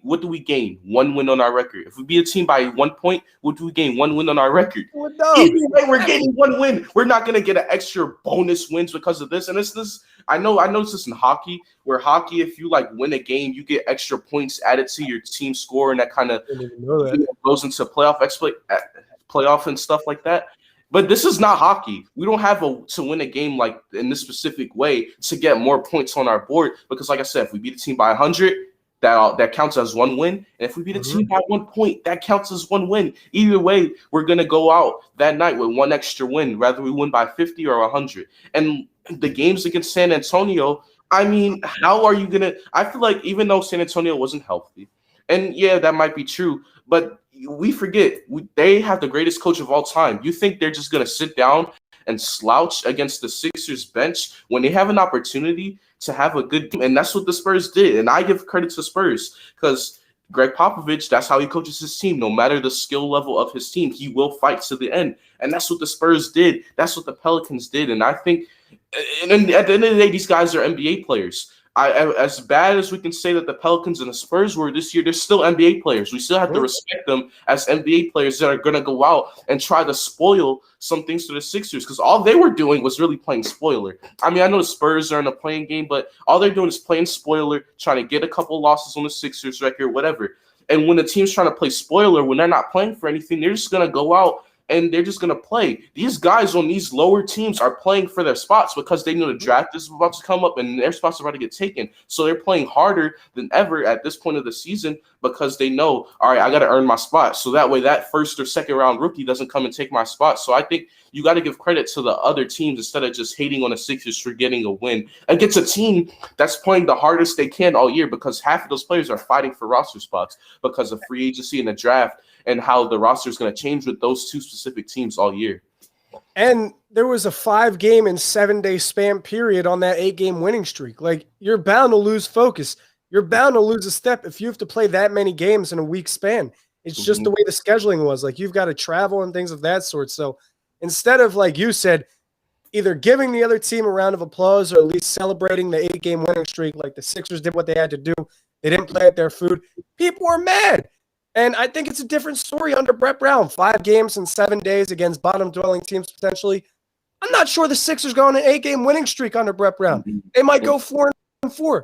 what do we gain? 1 win on our record. If we beat a team by 1 point, what do we gain? 1 win on our record. Well, no. Either way, we're getting 1 win. We're not gonna get an extra bonus wins because of this. And it's this. I know this in hockey, where hockey, if you like win a game, you get extra points added to your team score, and that kind of goes into playoff and stuff like that. But this is not hockey. We don't have to win a game like in this specific way to get more points on our board. Because, like I said, if we beat a team by 100. that counts as one win. And if we beat a team by 1 point, that counts as one win. Either way, we're gonna go out that night with one extra win, whether we win by 50 or 100. And the games against San Antonio, I mean, how are you gonna? I feel like even though San Antonio wasn't healthy, and yeah, that might be true, but we forget they have the greatest coach of all time. You think they're just gonna sit down and slouch against the Sixers bench when they have an opportunity to have a good game? And that's what the Spurs did. And I give credit to Spurs because Greg Popovich, that's how he coaches his team. No matter the skill level of his team, he will fight to the end. And that's what the Spurs did. That's what the Pelicans did. And I think and at the end of the day, these guys are NBA players. As bad as we can say that the Pelicans and the Spurs were this year, they're still NBA players. We still have to respect them as NBA players that are going to go out and try to spoil some things to the Sixers because all they were doing was really playing spoiler. I mean, I know the Spurs are in a playing game, but all they're doing is playing spoiler, trying to get a couple losses on the Sixers record, whatever. And when the team's trying to play spoiler, when they're not playing for anything, they're just going to go out and they're just going to play. These guys on these lower teams are playing for their spots because they know the draft is about to come up and their spots are about to get taken. So they're playing harder than ever at this point of the season because they know, all right, I got to earn my spot. So that way that first or second round rookie doesn't come and take my spot. So I think you got to give credit to the other teams instead of just hating on the Sixers for getting a win against a team that's playing the hardest they can all year because half of those players are fighting for roster spots because of free agency and the draft and how the roster is going to change with those two specific teams all year. And there was a 5-game and 7-day span period on that 8-game winning streak. Like, you're bound to lose focus. You're bound to lose a step if you have to play that many games in a week span. It's just the way the scheduling was. Like, you've got to travel and things of that sort. So instead of, like you said, either giving the other team a round of applause or at least celebrating the 8-game winning streak like the Sixers did what they had to do, they didn't plant their food, people were mad. And I think it's a different story under Brett Brown. 5 games in 7 days against bottom-dwelling teams potentially. I'm not sure the Sixers go on an 8-game winning streak under Brett Brown. They might go 4-4.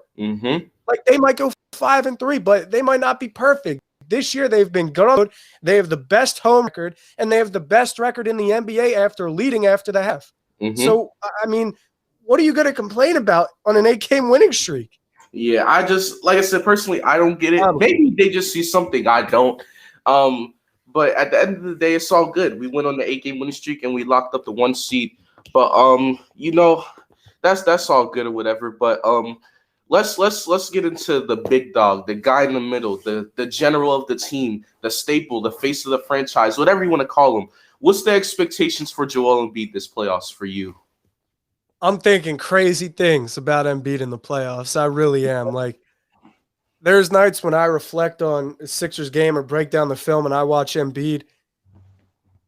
Like, they might go 5-3, but they might not be perfect. This year they've been good. They have the best home record, and they have the best record in the NBA after leading after the half. So, I mean, what are you going to complain about on an 8-game winning streak? Yeah, I just, like I said, personally, I don't get it. Maybe they just see something I don't. But at the end of the day, it's all good. We went on the 8-game winning streak and we locked up the 1 seed. But you know, that's all good or whatever. But let's get into the big dog, the guy in the middle, the general of the team, the staple, the face of the franchise, whatever you want to call him. What's the expectations for Joel Embiid this playoffs for you? I'm thinking crazy things about Embiid in the playoffs. I really am. Like, there's nights when I reflect on a Sixers game or break down the film and I watch Embiid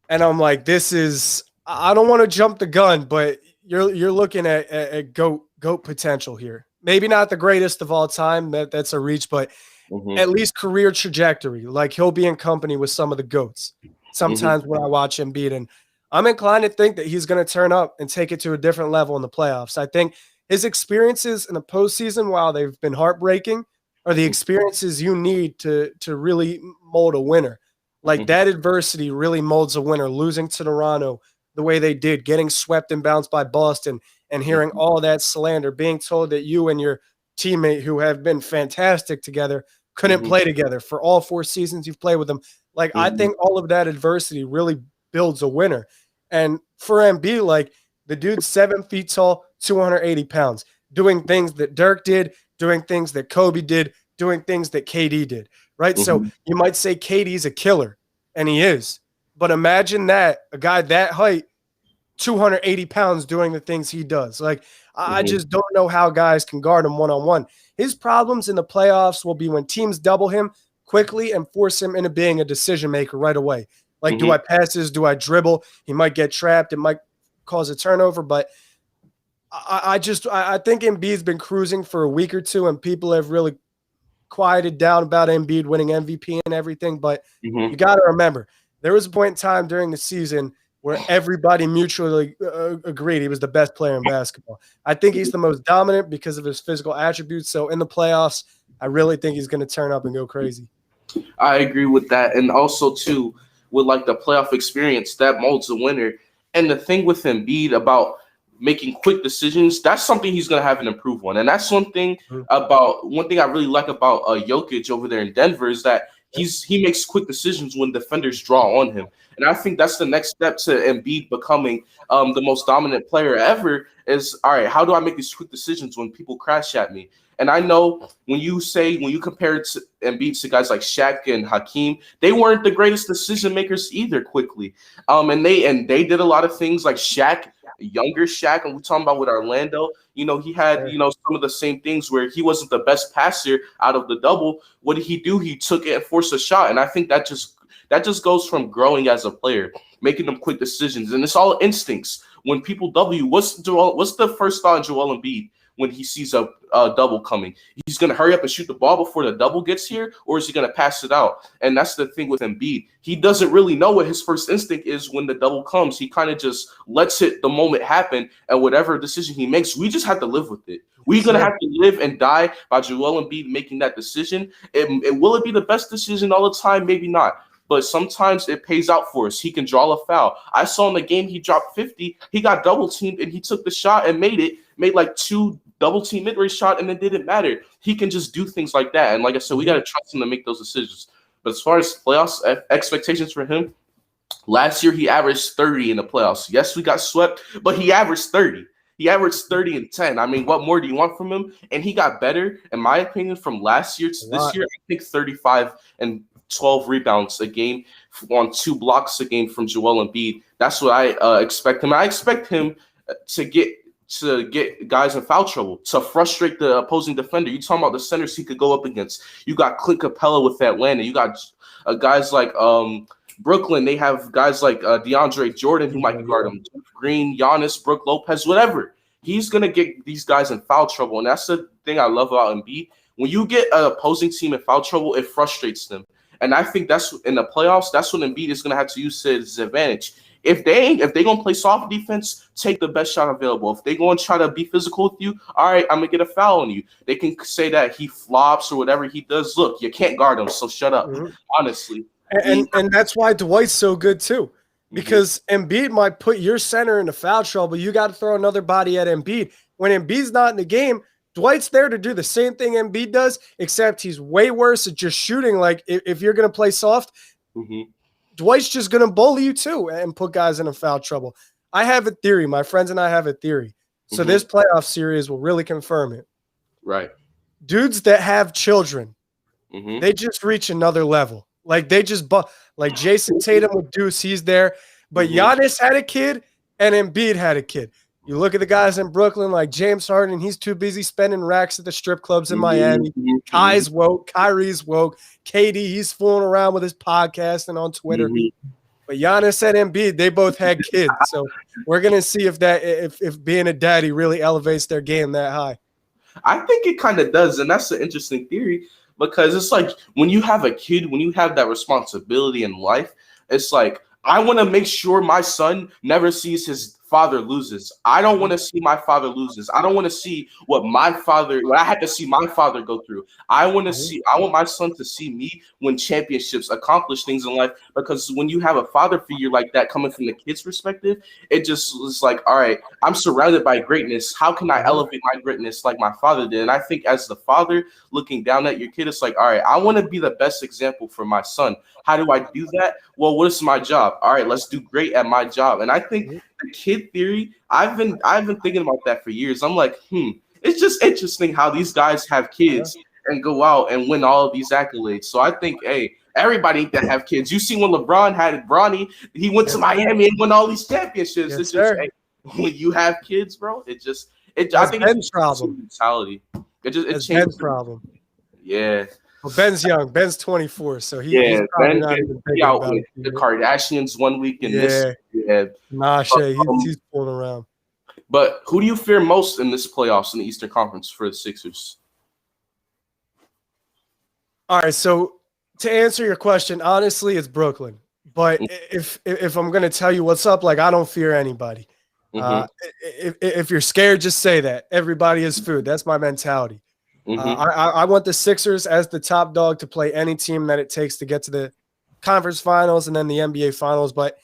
and I'm like, this is – I don't want to jump the gun, but you're looking at GOAT potential here. Maybe not the greatest of all time. That's a reach, but at least career trajectory. Like, he'll be in company with some of the GOATs sometimes when I watch Embiid. And I'm inclined to think that he's going to turn up and take it to a different level in the playoffs. I think his experiences in the postseason, while they've been heartbreaking, are the experiences you need to really mold a winner. Like, that adversity really molds a winner. Losing to Toronto the way they did, getting swept and bounced by Boston, and hearing all that slander, being told that you and your teammate, who have been fantastic together, couldn't play together for all 4 seasons you've played with them. Like, I think all of that adversity really builds a winner. And for Embiid, like, the dude's 7 feet tall, 280 pounds, doing things that Dirk did, doing things that Kobe did, doing things that KD did, right? So you might say KD's a killer, and he is. But imagine that, a guy that height, 280 pounds doing the things he does. Like, I just don't know how guys can guard him one-on-one. His problems in the playoffs will be when teams double him quickly and force him into being a decision maker right away. Like, do I pass this? Do I dribble? He might get trapped. It might cause a turnover. But I think Embiid's been cruising for a week or two, and people have really quieted down about Embiid winning MVP and everything. But you got to remember, there was a point in time during the season where everybody mutually agreed he was the best player in basketball. I think he's the most dominant because of his physical attributes. So in the playoffs, I really think he's going to turn up and go crazy. I agree with that. And also, too, with like the playoff experience, that molds a winner. And the thing with Embiid about making quick decisions, that's something he's going to have an improve on. And that's one thing I really like about Jokic over there in Denver is that he makes quick decisions when defenders draw on him. And I think that's the next step to Embiid becoming the most dominant player ever is, all right, how do I make these quick decisions when people crash at me? And I know when you compare it to Embiid to guys like Shaq and Hakeem, they weren't the greatest decision makers either quickly. And they did a lot of things like Shaq, younger Shaq, and we're talking about with Orlando, he had, some of the same things where he wasn't the best passer out of the double. What did he do? He took it and forced a shot. And I think that just goes from growing as a player, making them quick decisions. And it's all instincts. When people what's the first thought of Joel Embiid when he sees a double coming? He's going to hurry up and shoot the ball before the double gets here, or is he going to pass it out? And that's the thing with Embiid. He doesn't really know what his first instinct is when the double comes. He kind of just lets it the moment happen, and whatever decision he makes, we just have to live with it. We're going to have to live and die by Joel Embiid making that decision. Will it be the best decision all the time? Maybe not. But sometimes it pays out for us. He can draw a foul. I saw in the game he dropped 50. He got double teamed and he took the shot and made like 2 double team mid-range shot, and it didn't matter. He can just do things like that. And like I said, we got to trust him to make those decisions. But as far as playoffs expectations for him, last year he averaged 30 in the playoffs. Yes, we got swept, but he averaged 30. He averaged 30 and 10. I mean, what more do you want from him? And he got better, in my opinion, from last year to this year. I think 35 and 12 rebounds a game on 2 blocks a game from Joel Embiid. That's what I expect him. I expect him to get guys in foul trouble, to frustrate the opposing defender. You talking about the centers he could go up against. You got Clint Capella with Atlanta. You got guys like Brooklyn. They have guys like DeAndre Jordan who might guard him. Green, Giannis, Brook Lopez, whatever. He's going to get these guys in foul trouble. And that's the thing I love about Embiid. When you get an opposing team in foul trouble, it frustrates them. And I think that's in the playoffs, that's when Embiid is going to have to use his advantage. If they going to play soft defense, take the best shot available. If they going to try to be physical with you, all right, I'm going to get a foul on you. They can say that he flops or whatever he does. Look, you can't guard him, so shut up, honestly. And that's why Dwight's so good too, because Embiid might put your center into foul trouble. You got to throw another body at Embiid. When Embiid's not in the game, Dwight's there to do the same thing Embiid does, except he's way worse at just shooting. Like if you're going to play soft, Dwight's just going to bully you too and put guys in a foul trouble. I have a theory. My friends and I have a theory. So this playoff series will really confirm it. Right. Dudes that have children, they just reach another level. Like they just like Jason Tatum with Deuce, he's there. But Giannis had a kid and Embiid had a kid. You look at the guys in Brooklyn like James Harden, he's too busy spending racks at the strip clubs in Miami. Kai's woke, Kyrie's woke, KD, he's fooling around with his podcast and on Twitter. But Giannis and Embiid, they both had kids. So we're gonna see if being a daddy really elevates their game that high. I think it kind of does, and that's an interesting theory because it's like when you have a kid, when you have that responsibility in life, it's like I want to make sure my son never sees his father loses. I don't want to see my father loses. I don't want to see what I had to see my father go through. I want my son to see me win championships, accomplish things in life, because when you have a father figure like that coming from the kid's perspective, it just is like, all right, I'm surrounded by greatness. How can I elevate my greatness like my father did? And I think as the father looking down at your kid, it's like, all right, I want to be the best example for my son. How do I do that? Well, what is my job? All right, let's do great at my job. And I think the kid theory, I've been thinking about that for years. I'm like, it's just interesting how these guys have kids and go out and win all of these accolades. So I think, hey, everybody that have kids. You see when LeBron had Bronny, he went to Miami and won all these championships. Yes, it's just when you have kids, bro, I think it's problem. Mentality. It Ben's changes. problem. Yeah. Well, Ben's young. Ben's 24, so he's probably not even thinking out about with it. the Kardashians one week and this. Yeah. Nah, Shay, he's fooling around. But who do you fear most in this playoffs in the Eastern Conference for the Sixers? All right, so to answer your question, honestly, it's Brooklyn. But if I'm going to tell you what's up, like I don't fear anybody. If you're scared, just say that. Everybody is food. That's my mentality. I want the Sixers as the top dog to play any team that it takes to get to the conference finals and then the NBA finals. But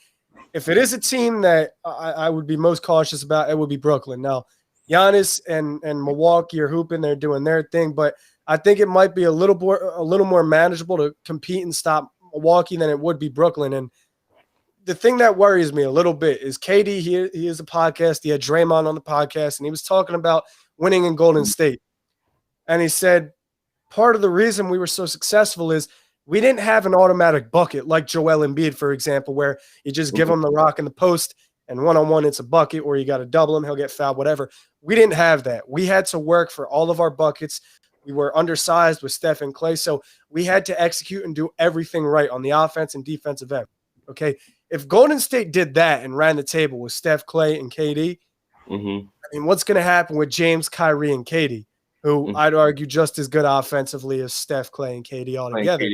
if it is a team that I would be most cautious about, it would be Brooklyn. Now, Giannis and Milwaukee are hooping, they're doing their thing, but I think it might be a little more manageable to compete and stop Milwaukee than it would be Brooklyn. And the thing that worries me a little bit is KD. He is a podcast. He had Draymond on the podcast, and he was talking about winning in Golden State. And he said part of the reason we were so successful is we didn't have an automatic bucket like Joel Embiid, for example, where you just give him the rock in the post and one-on-one it's a bucket, or you got to double him, he'll get fouled, whatever. We didn't have that. We had to work for all of our buckets. We were undersized with Steph and Clay, so we had to execute and do everything right on the offense and defensive end. Okay, if Golden State did that and ran the table with Steph, Clay, and KD, I mean, what's going to happen with James, Kyrie, and KD, who I'd argue just as good offensively as Steph, Clay, and KD altogether?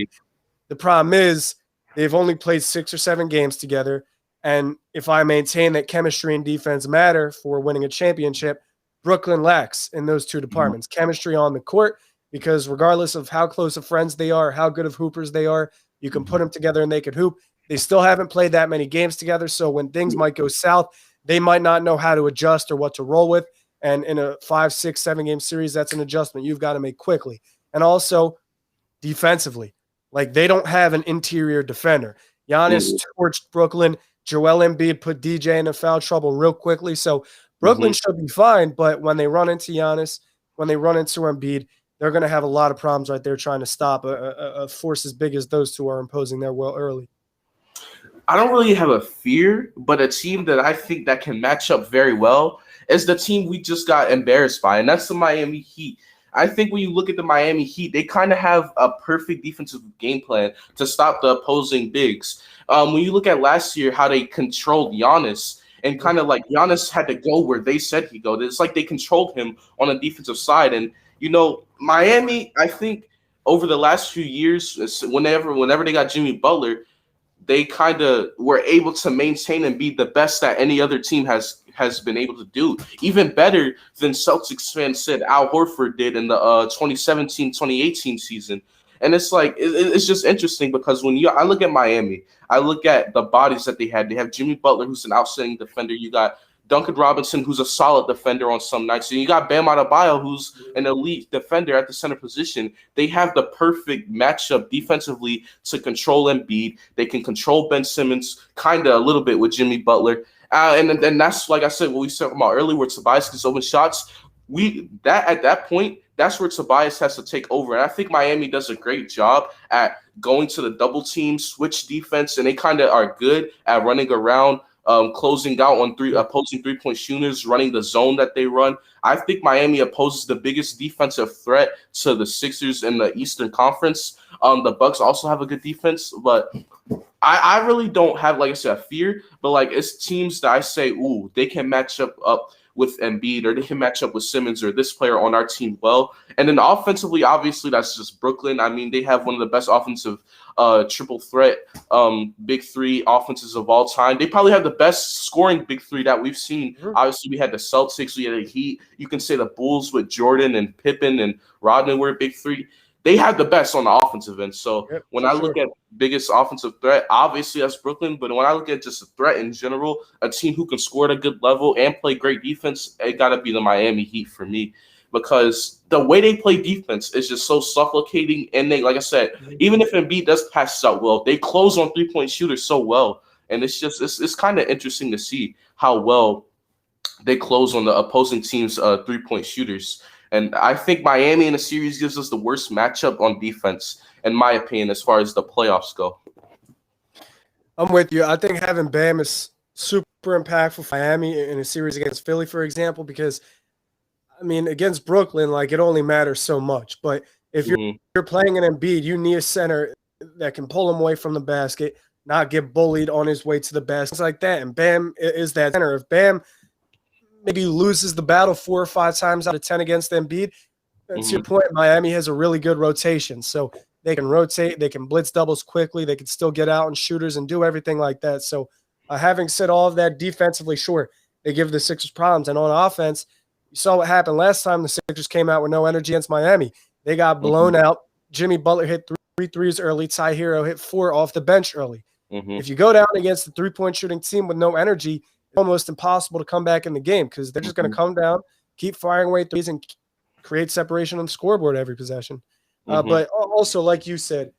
The problem is they've only played 6 or 7 games together, and if I maintain that chemistry and defense matter for winning a championship, Brooklyn lacks in those two departments. Chemistry on the court, because regardless of how close of friends they are, how good of hoopers they are, you can put them together and they can hoop. They still haven't played that many games together, so when things might go south, they might not know how to adjust or what to roll with. And in a 5, 6, 7-game series, that's an adjustment you've got to make quickly. And also defensively, like they don't have an interior defender. Giannis torched Brooklyn. Joel Embiid put DJ into foul trouble real quickly. So Brooklyn should be fine, but when they run into Giannis, when they run into Embiid, they're going to have a lot of problems right there trying to stop a force as big as those two are imposing their will early. I don't really have a fear, but a team that I think that can match up very well is the team we just got embarrassed by, and that's the Miami Heat. I think when you look at the Miami Heat, they kind of have a perfect defensive game plan to stop the opposing bigs. When you look at last year, how they controlled Giannis, and kind of like Giannis had to go where they said he'd go. It's like they controlled him on the defensive side. And, you know, Miami, I think over the last few years, whenever they got Jimmy Butler, they kind of were able to maintain and be the best that any other team has been able to do. Even better than Celtics fans said Al Horford did in the 2017-2018 season. And it's like, it's just interesting because I look at Miami, I look at the bodies that they had. They have Jimmy Butler, who's an outstanding defender. You got Duncan Robinson, who's a solid defender on some nights. And you got Bam Adebayo, who's an elite defender at the center position. They have the perfect matchup defensively to control Embiid. They can control Ben Simmons kind of a little bit with Jimmy Butler. And that's, like I said, what we said about earlier, where Tobias gets open shots. At that point, that's where Tobias has to take over. And I think Miami does a great job at going to the double team, switch defense, and they kind of are good at running around, closing out on opposing three-point shooters, running the zone that they run. I think Miami opposes the biggest defensive threat to the Sixers in the Eastern Conference. The Bucks also have a good defense, but I really don't have, like I said, a fear. But like it's teams that I say, ooh, they can match up with Embiid, or they can match up with Simmons or this player on our team well. And then offensively, obviously, that's just Brooklyn. I mean, they have one of the best offensive triple threat big three offenses of all time. They probably have the best scoring big three that we've seen. Obviously, we had the Celtics, we had the Heat. You can say the Bulls with Jordan and Pippen and Rodman were a big three. They have the best on the offensive end. So when I look at biggest offensive threat, obviously that's Brooklyn. But when I look at just a threat in general, a team who can score at a good level and play great defense, it got to be the Miami Heat for me. Because the way they play defense is just so suffocating. And they, like I said, even if Embiid does pass out well, they close on three-point shooters so well. And it's just it's kind of interesting to see how well they close on the opposing team's three-point shooters. And I think Miami in the series gives us the worst matchup on defense, in my opinion, as far as the playoffs go. I'm with you. I think having Bam is super impactful for Miami in a series against Philly, for example, because, I mean, against Brooklyn, like, it only matters so much. But if you're playing an Embiid, you need a center that can pull him away from the basket, not get bullied on his way to the basket, like that. And Bam is that center. If Bam maybe loses the battle 4 or 5 times out of 10 against Embiid, that's your point. Miami has a really good rotation. So they can rotate, they can blitz doubles quickly, they can still get out on shooters and do everything like that. So having said all of that, defensively, sure, they give the Sixers problems. And on offense, you saw what happened last time the Sixers came out with no energy against Miami. They got blown out. Jimmy Butler hit 3 threes early. Ty Hero hit 4 off the bench early. Mm-hmm. If you go down against the 3-point shooting team with no energy, it's almost impossible to come back in the game because they're just going to come down, keep firing away threes, and create separation on the scoreboard every possession. But also, like you said,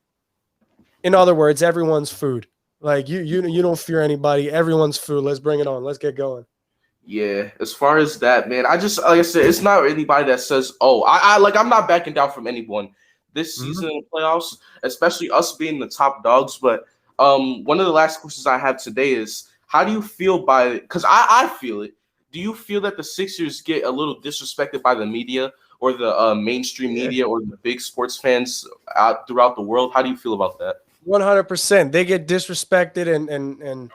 in other words, everyone's food. Like you don't fear anybody. Everyone's food. Let's bring it on. Let's get going. Yeah, as far as that, man, I just like I said, it's not anybody that says, "Oh, I'm not backing down from anyone this season in playoffs, especially us being the top dogs." But one of the last questions I have today is, how do you feel because I feel it. Do you feel that the Sixers get a little disrespected by the media or the mainstream media or the big sports fans out throughout the world? How do you feel about that? 100%. They get disrespected and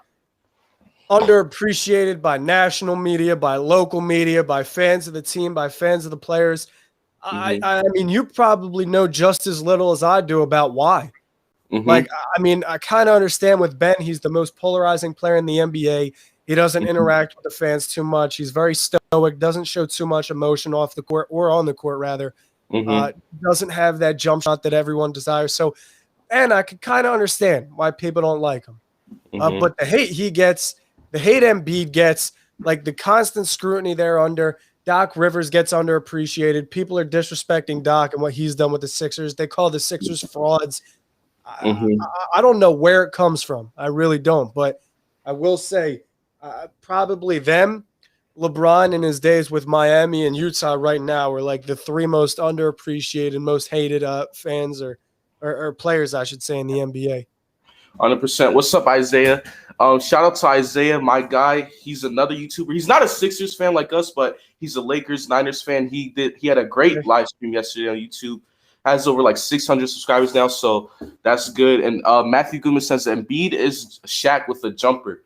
underappreciated by national media, by local media, by fans of the team, by fans of the players. I mean, you probably know just as little as I do about why. Like, I mean, I kind of understand with Ben. He's the most polarizing player in the NBA. He doesn't interact with the fans too much. He's very stoic, doesn't show too much emotion off the court or on the court, rather. Doesn't have that jump shot that everyone desires. So, and I could kind of understand why people don't like him. But the hate he gets, the hate Embiid gets, like the constant scrutiny they're under. Doc Rivers gets underappreciated. People are disrespecting Doc and what he's done with the Sixers. They call the Sixers frauds. I don't know where it comes from. I really don't. But I will say probably them, LeBron in his days with Miami and Utah right now are like the three most underappreciated, most hated fans or players, I should say, in the NBA. 100%. What's up, Isaiah? Shout out to Isaiah, my guy. He's another YouTuber. He's not a Sixers fan like us, but he's a Lakers, Niners fan. He had a great live stream yesterday on YouTube. Has over like 600 subscribers now, so that's good. And Matthew Goodman says Embiid is Shaq with a jumper.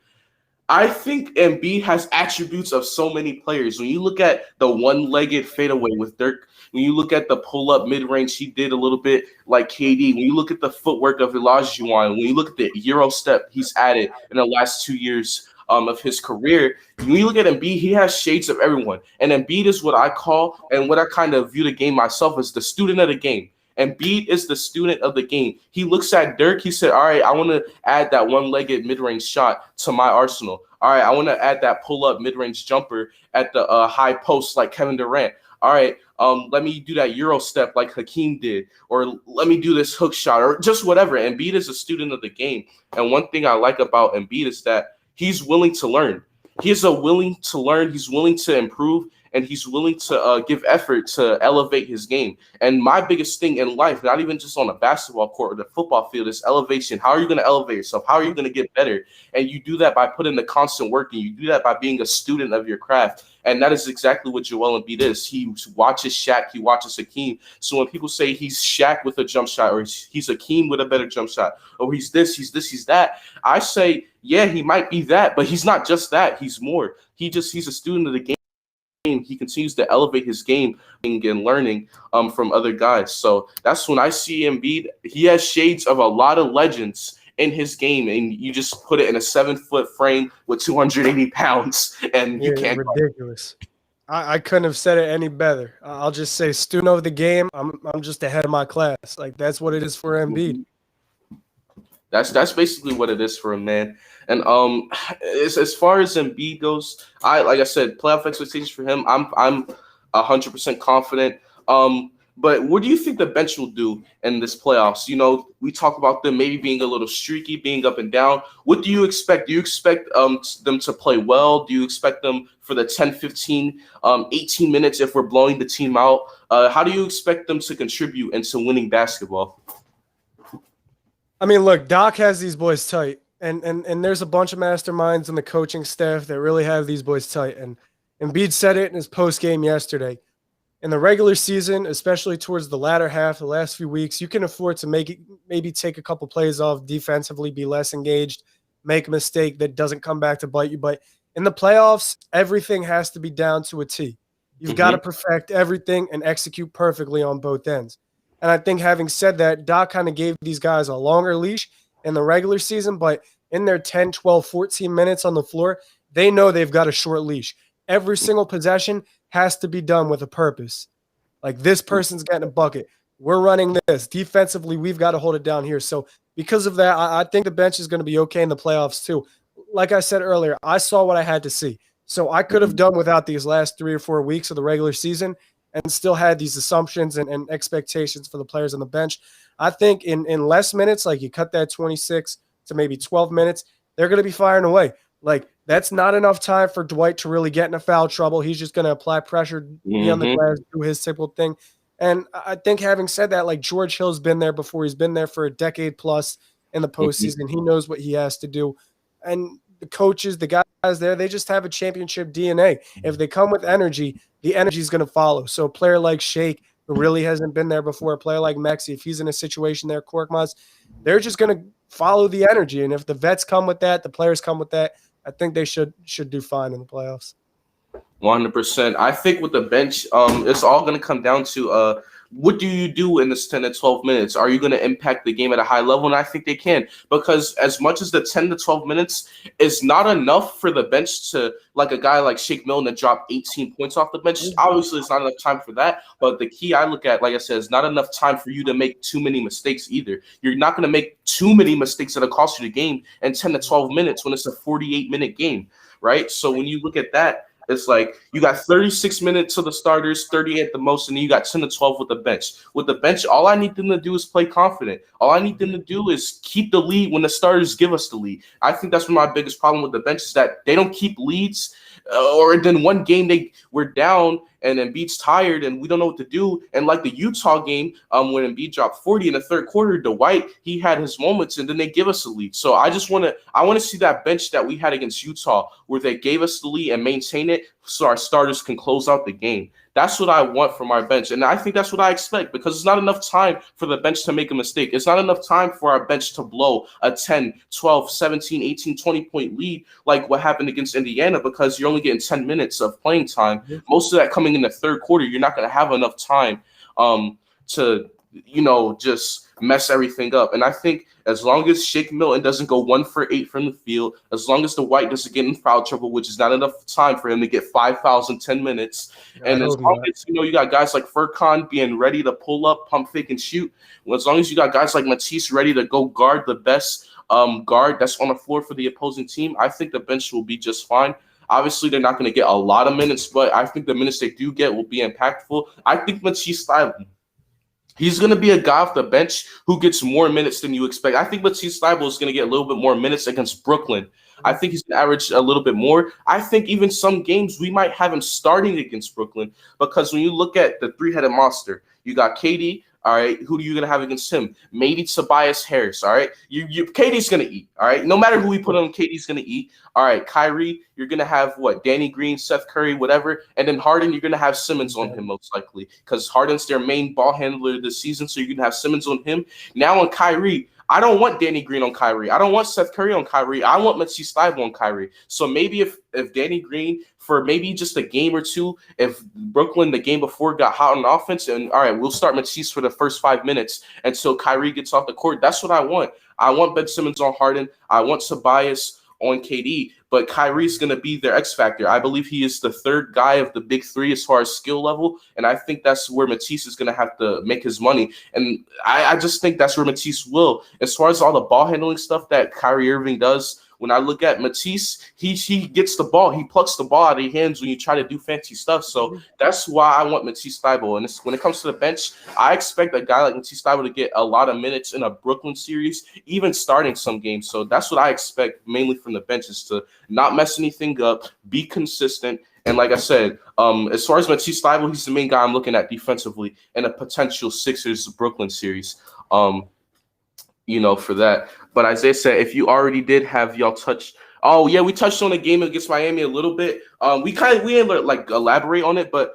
I think Embiid has attributes of so many players. When you look at the one-legged fadeaway with Dirk, when you look at the pull-up mid-range, he did a little bit like KD. When you look at the footwork of Olajuwon, when you look at the Euro step he's added in the last 2 years of his career, when you look at Embiid, he has shades of everyone. And Embiid is what I call, and what I kind of view the game myself as the student of the game. Embiid is the student of the game. He looks at Dirk. He said, all right, I want to add that one-legged mid-range shot to my arsenal. All right, I want to add that pull-up mid-range jumper at the high post like Kevin Durant. All right, let me do that Euro step like Hakeem did, or let me do this hook shot, or just whatever. Embiid is a student of the game. And one thing I like about Embiid is that he's willing to learn. He's willing to learn. He's willing to improve. And he's willing to give effort to elevate his game. And my biggest thing in life, not even just on a basketball court or the football field, is elevation. How are you going to elevate yourself? How are you going to get better? And you do that by putting the constant work, and you do that by being a student of your craft. And that is exactly what Joel Embiid is. He watches Shaq. He watches Hakeem. So when people say he's Shaq with a jump shot, or he's Hakeem with a better jump shot, or he's this, he's that, I say, yeah, he might be that, but he's not just that. He's more. He's a student of the game. He continues to elevate his game and learning from other guys. So that's when I see Embiid. He has shades of a lot of legends in his game, and you just put it in a 7-foot frame with 280 pounds, and you can't. Ridiculous. I couldn't have said it any better. I'll just say, student of the game. I'm just ahead of my class. Like, that's what it is for Embiid. That's basically what it is for him, man. And as far as Embiid goes, like I said, playoff expectations for him, I'm 100% confident. But what do you think the bench will do in this playoffs? You know, we talk about them maybe being a little streaky, being up and down. What do you expect? Do you expect them to play well? Do you expect them for the 10, 15, 18 minutes if we're blowing the team out? How do you expect them to contribute into winning basketball? I mean, look, Doc has these boys tight, and there's a bunch of masterminds on the coaching staff that really have these boys tight. And Embiid said it in his post game yesterday. In the regular season, especially towards the latter half, the last few weeks, you can afford to maybe take a couple plays off defensively, be less engaged, make a mistake that doesn't come back to bite you. But in the playoffs, everything has to be down to a T. You've got to perfect everything and execute perfectly on both ends. And I think having said that, Doc kind of gave these guys a longer leash in the regular season, but in their 10, 12, 14 minutes on the floor, they know they've got a short leash. Every single possession has to be done with a purpose. Like, this person's getting a bucket. We're running this. Defensively, we've got to hold it down here. So because of that, I think the bench is going to be okay in the playoffs too. Like I said earlier, I saw what I had to see. So I could have done without these last 3 or 4 weeks of the regular season and still had these assumptions and expectations for the players on the bench. I think in less minutes, like you cut that 26 to maybe 12 minutes, they're going to be firing away. Like that's not enough time for Dwight to really get into foul trouble. He's just going to apply pressure, be on the glass, do his typical thing. And I think having said that, like George Hill's been there before. He's been there for a decade plus in the postseason. He knows what he has to do. And the coaches, the guys there, they just have a championship DNA. If they come with energy, the energy is going to follow. So a player like Shake, who really hasn't been there before, a player like Maxey, if he's in a situation there, Korkmaz, they're just going to follow the energy. And if the vets come with that, the players come with that, I think they should do fine in the playoffs. 100%. I think with the bench, it's all going to come down to what do you do in this 10 to 12 minutes? Are you going to impact the game at a high level? And I think they can, because as much as the 10 to 12 minutes is not enough for the bench to, like a guy like Shake Milton to drop 18 points off the bench. Obviously, it's not enough time for that. But the key I look at, like I said, is not enough time for you to make too many mistakes either. You're not going to make too many mistakes that'll cost you the game in 10 to 12 minutes when it's a 48-minute game, right? So when you look at that, it's like you got 36 minutes of the starters, 30 at the most, and then you got 10 to 12 with the bench. With the bench, all I need them to do is play confident. All I need them to do is keep the lead when the starters give us the lead. I think that's my biggest problem with the bench is that they don't keep leads, or then one game we're down and Embiid's tired and we don't know what to do. And like the Utah game, when Embiid dropped 40 in the third quarter, Dwight, he had his moments and then they give us a lead. So I want to see that bench that we had against Utah where they gave us the lead and maintain it so our starters can close out the game. That's what I want from our bench. And I think that's what I expect, because it's not enough time for the bench to make a mistake. It's not enough time for our bench to blow a 10, 12, 17, 18, 20-point lead like what happened against Indiana, because you're only getting 10 minutes of playing time. Most of that coming in the third quarter, you're not going to have enough time to, just mess everything up. And I think as long as Shake Milton doesn't go 1 for 8 from the field, as long as the Dwight doesn't get in foul trouble, which is not enough time for him to get 5 fouls in 10 minutes, and as long as you got guys like Furkan being ready to pull up, pump fake, and shoot, as long as you got guys like Matisse ready to go guard the best guard that's on the floor for the opposing team, I think the bench will be just fine. Obviously, they're not going to get a lot of minutes, but I think the minutes they do get will be impactful. I think Matisse Thybulle, he's going to be a guy off the bench who gets more minutes than you expect. I think Matisse Thybulle is going to get a little bit more minutes against Brooklyn. I think he's going to average a little bit more. I think even some games we might have him starting against Brooklyn, because when you look at the three-headed monster, you got KD. All right, who are you gonna have against him? Maybe Tobias Harris. All right, KD's gonna eat. All right, no matter who we put on, KD's gonna eat. All right, Kyrie, you're gonna have what? Danny Green, Seth Curry, whatever, and then Harden, you're gonna have Simmons on him most likely, because Harden's their main ball handler this season, so you're gonna have Simmons on him. Now on Kyrie, I don't want Danny Green on Kyrie. I don't want Seth Curry on Kyrie. I want Matisse Thybulle on Kyrie. So maybe if Danny Green, for maybe just a game or two, if Brooklyn the game before got hot on offense, and all right, we'll start Matisse for the first 5 minutes until Kyrie gets off the court. That's what I want. I want Ben Simmons on Harden. I want Tobias on KD, but Kyrie's going to be their X factor. I believe he is the third guy of the big three as far as skill level, and I think that's where Matisse is going to have to make his money, and I just think that's where Matisse will. As far as all the ball handling stuff that Kyrie Irving does, when I look at Matisse, he gets the ball. He plucks the ball out of your hands when you try to do fancy stuff. So that's why I want Matisse Thybulle. And when it comes to the bench, I expect a guy like Matisse Thybulle to get a lot of minutes in a Brooklyn series, even starting some games. So that's what I expect mainly from the bench, is to not mess anything up, be consistent. And like I said, as far as Matisse Thybulle, he's the main guy I'm looking at defensively in a potential Sixers-Brooklyn series. For that. But Isaiah said, if you already did have y'all touched, we touched on the game against Miami a little bit. We didn't like elaborate on it, but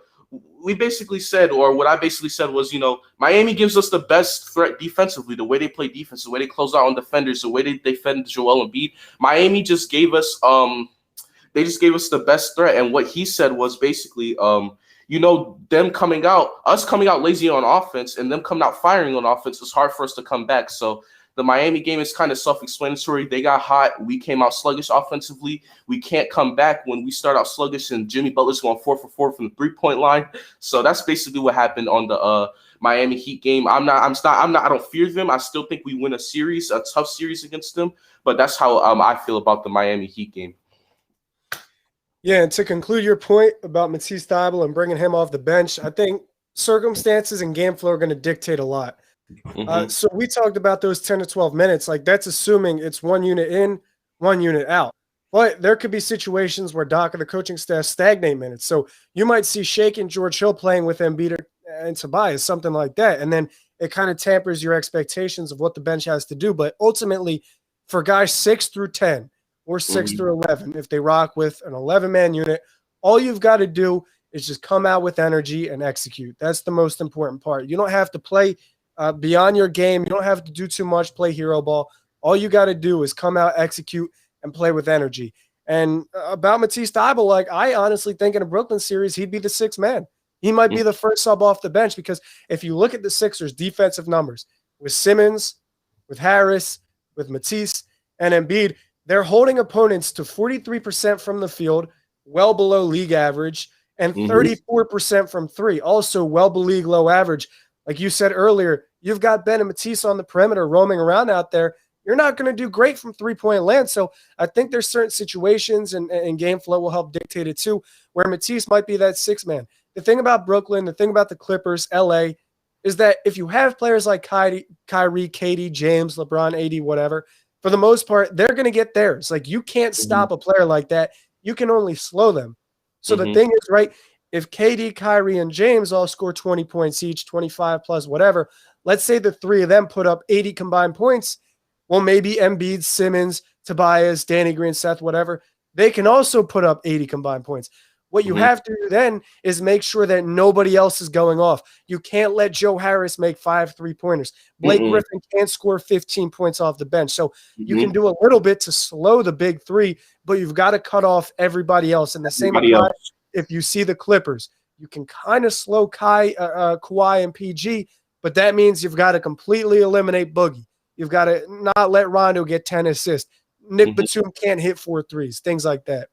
we basically said, or what I basically said was, Miami gives us the best threat defensively, the way they play defense, the way they close out on defenders, the way they defend Joel Embiid. Miami just gave us, the best threat. And what he said was basically, them us coming out lazy on offense and them coming out firing on offense, it's hard for us to come back. So the Miami game is kind of self-explanatory. They got hot. We came out sluggish offensively. We can't come back when we start out sluggish, and Jimmy Butler's going 4 for 4 from the three-point line. So that's basically what happened on the Miami Heat game. I don't fear them. I still think we win a tough series against them. But that's how I feel about the Miami Heat game. Yeah, and to conclude your point about Matisse Thybulle and bringing him off the bench, I think circumstances and game flow are going to dictate a lot. So we talked about those 10 to 12 minutes. Like, that's assuming it's one unit in, one unit out. But there could be situations where Doc and the coaching staff stagnate minutes. So you might see Shake and George Hill playing with Embiid and Tobias, something like that. And then it kind of tampers your expectations of what the bench has to do. But ultimately, for guys 6 through 10 or 6 through 11, if they rock with an 11-man unit, all you've got to do is just come out with energy and execute. That's the most important part. You don't have to play beyond your game. You don't have to do too much, play hero ball. All you got to do is come out, execute, and play with energy. And about Matisse Thybulle, like, I honestly think in a Brooklyn series, he'd be the sixth man. He might be the first sub off the bench, because if you look at the Sixers' defensive numbers with Simmons, with Harris, with Matisse, and Embiid, they're holding opponents to 43% from the field, well below league average, and 34% from three, also well below league low average. Like you said earlier, you've got Ben and Matisse on the perimeter roaming around out there. You're not going to do great from three-point land. So I think there's certain situations, and game flow will help dictate it too, where Matisse might be that sixth man. The thing about Brooklyn, the thing about the Clippers, LA, is that if you have players like Kyrie, KD, James, LeBron, AD, whatever, for the most part, they're going to get theirs. Like, you can't stop a player like that. You can only slow them. So the thing is, right, if KD, Kyrie, and James all score 20 points each, 25 plus whatever, let's say the three of them put up 80 combined points, well, maybe Embiid, Simmons, Tobias, Danny Green, Seth, whatever, they can also put up 80 combined points. What you have to do then is make sure that nobody else is going off. You can't let Joe Harris make 5 3-pointers. Blake Griffin can't score 15 points off the bench. So you can do a little bit to slow the big three, but you've got to cut off everybody else. And the same applies if you see the Clippers. You can kind of slow Kawhi and PG, but that means you've got to completely eliminate Boogie. You've got to not let Rondo get 10 assists. Nick Batum can't hit 4 threes, things like that.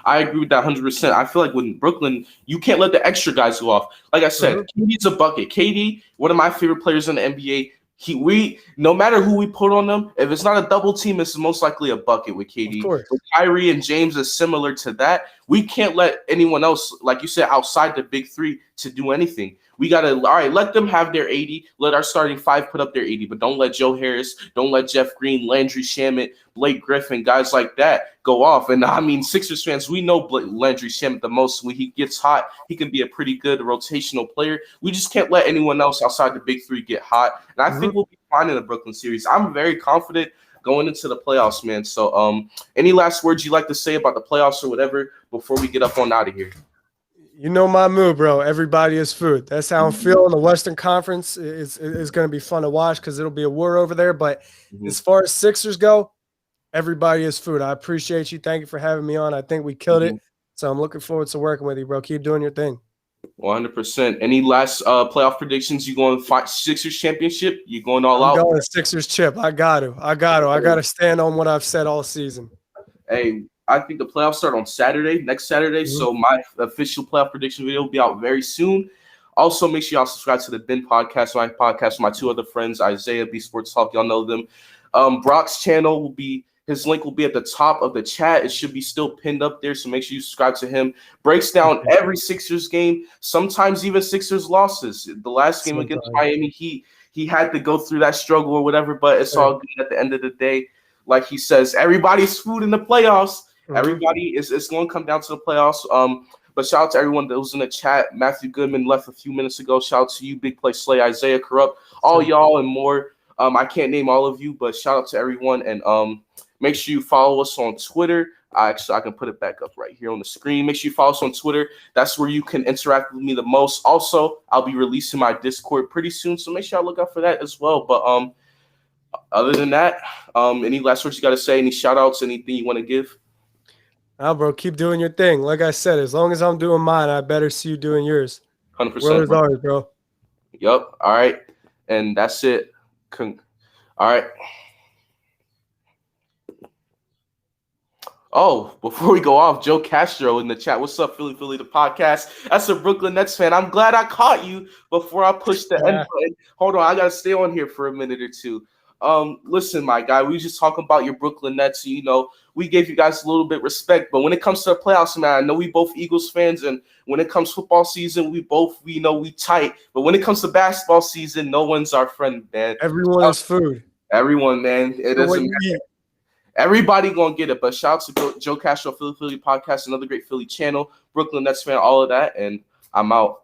I agree with that 100%. I feel like with Brooklyn, you can't let the extra guys go off. Like I said, KD's a bucket. KD, one of my favorite players in the NBA. We no matter who we put on them, if it's not a double team, it's most likely a bucket with KD. With Kyrie and James is similar to that. We can't let anyone else, like you said, outside the big three to do anything. We got to, all right, let them have their 80. Let our starting five put up their 80, but don't let Joe Harris, don't let Jeff Green, Landry Shamet, Blake Griffin, guys like that go off. And I mean, Sixers fans, we know Landry Shamet the most. When he gets hot, he can be a pretty good rotational player. We just can't let anyone else outside the big three get hot. And I think we'll be fine in the Brooklyn series. I'm very confident going into the playoffs, man. So any last words you'd like to say about the playoffs or whatever before we get up on out of here? You know my move, bro. Everybody is food. That's how I'm feeling. The Western Conference is going to be fun to watch because it'll be a war over there. But as far as Sixers go, everybody is food. I appreciate you. Thank you for having me on. I think we killed it. So I'm looking forward to working with you, bro. Keep doing your thing. 100%. Any last playoff predictions? You going to Sixers championship? You going all out? I'm going Sixers chip. I got to stand on what I've said all season. Hey, I think the playoffs start on Saturday, next Saturday. So my official playoff prediction video will be out very soon. Also, make sure y'all subscribe to the Ben Podcast, my podcast with my two other friends, Isaiah, B Sports Talk. Y'all know them. Brock's channel will be, his link will be at the top of the chat. It should be still pinned up there, so make sure you subscribe to him. Breaks down every Sixers game, sometimes even Sixers losses. The last game against Miami Heat, he had to go through that struggle or whatever, but it's all good at the end of the day. Like he says, everybody's food in the playoffs. Everybody is going to come down to the playoffs. But shout out to everyone that was in the chat. Matthew Goodman left a few minutes ago. Shout out to you, Big Play Slay, Isaiah Corrupt, all y'all and more. I can't name all of you, but shout out to everyone. And make sure you follow us on Twitter. I can put it back up right here on the screen. Make sure you follow us on Twitter. That's where you can interact with me the most. Also, I'll be releasing my Discord pretty soon, so make sure y'all look out for that as well. But other than that, any last words you got to say? Any shout outs? Anything you want to give? Bro, keep doing your thing. Like I said, as long as I'm doing mine, I better see you doing yours. 100%. World is ours, bro. Yep. All right. And that's it. All right. Oh, before we go off, Joe Castro in the chat. What's up, Philly Philly, the podcast? That's a Brooklyn Nets fan. I'm glad I caught you before I pushed the end button. Hold on, I gotta stay on here for a minute or two. Listen, my guy, we just talking about your Brooklyn Nets. You know, we gave you guys a little bit of respect, but when it comes to the playoffs, man, I know we both Eagles fans, and when it comes to football season, we tight. But when it comes to basketball season, no one's our friend, man. Everyone is food. Everyone, man. It What doesn't you matter. eat. Everybody gonna get it, but shout out to Joe Castro, Philly Philly podcast, another great Philly channel, Brooklyn Nets fan, all of that, and I'm out.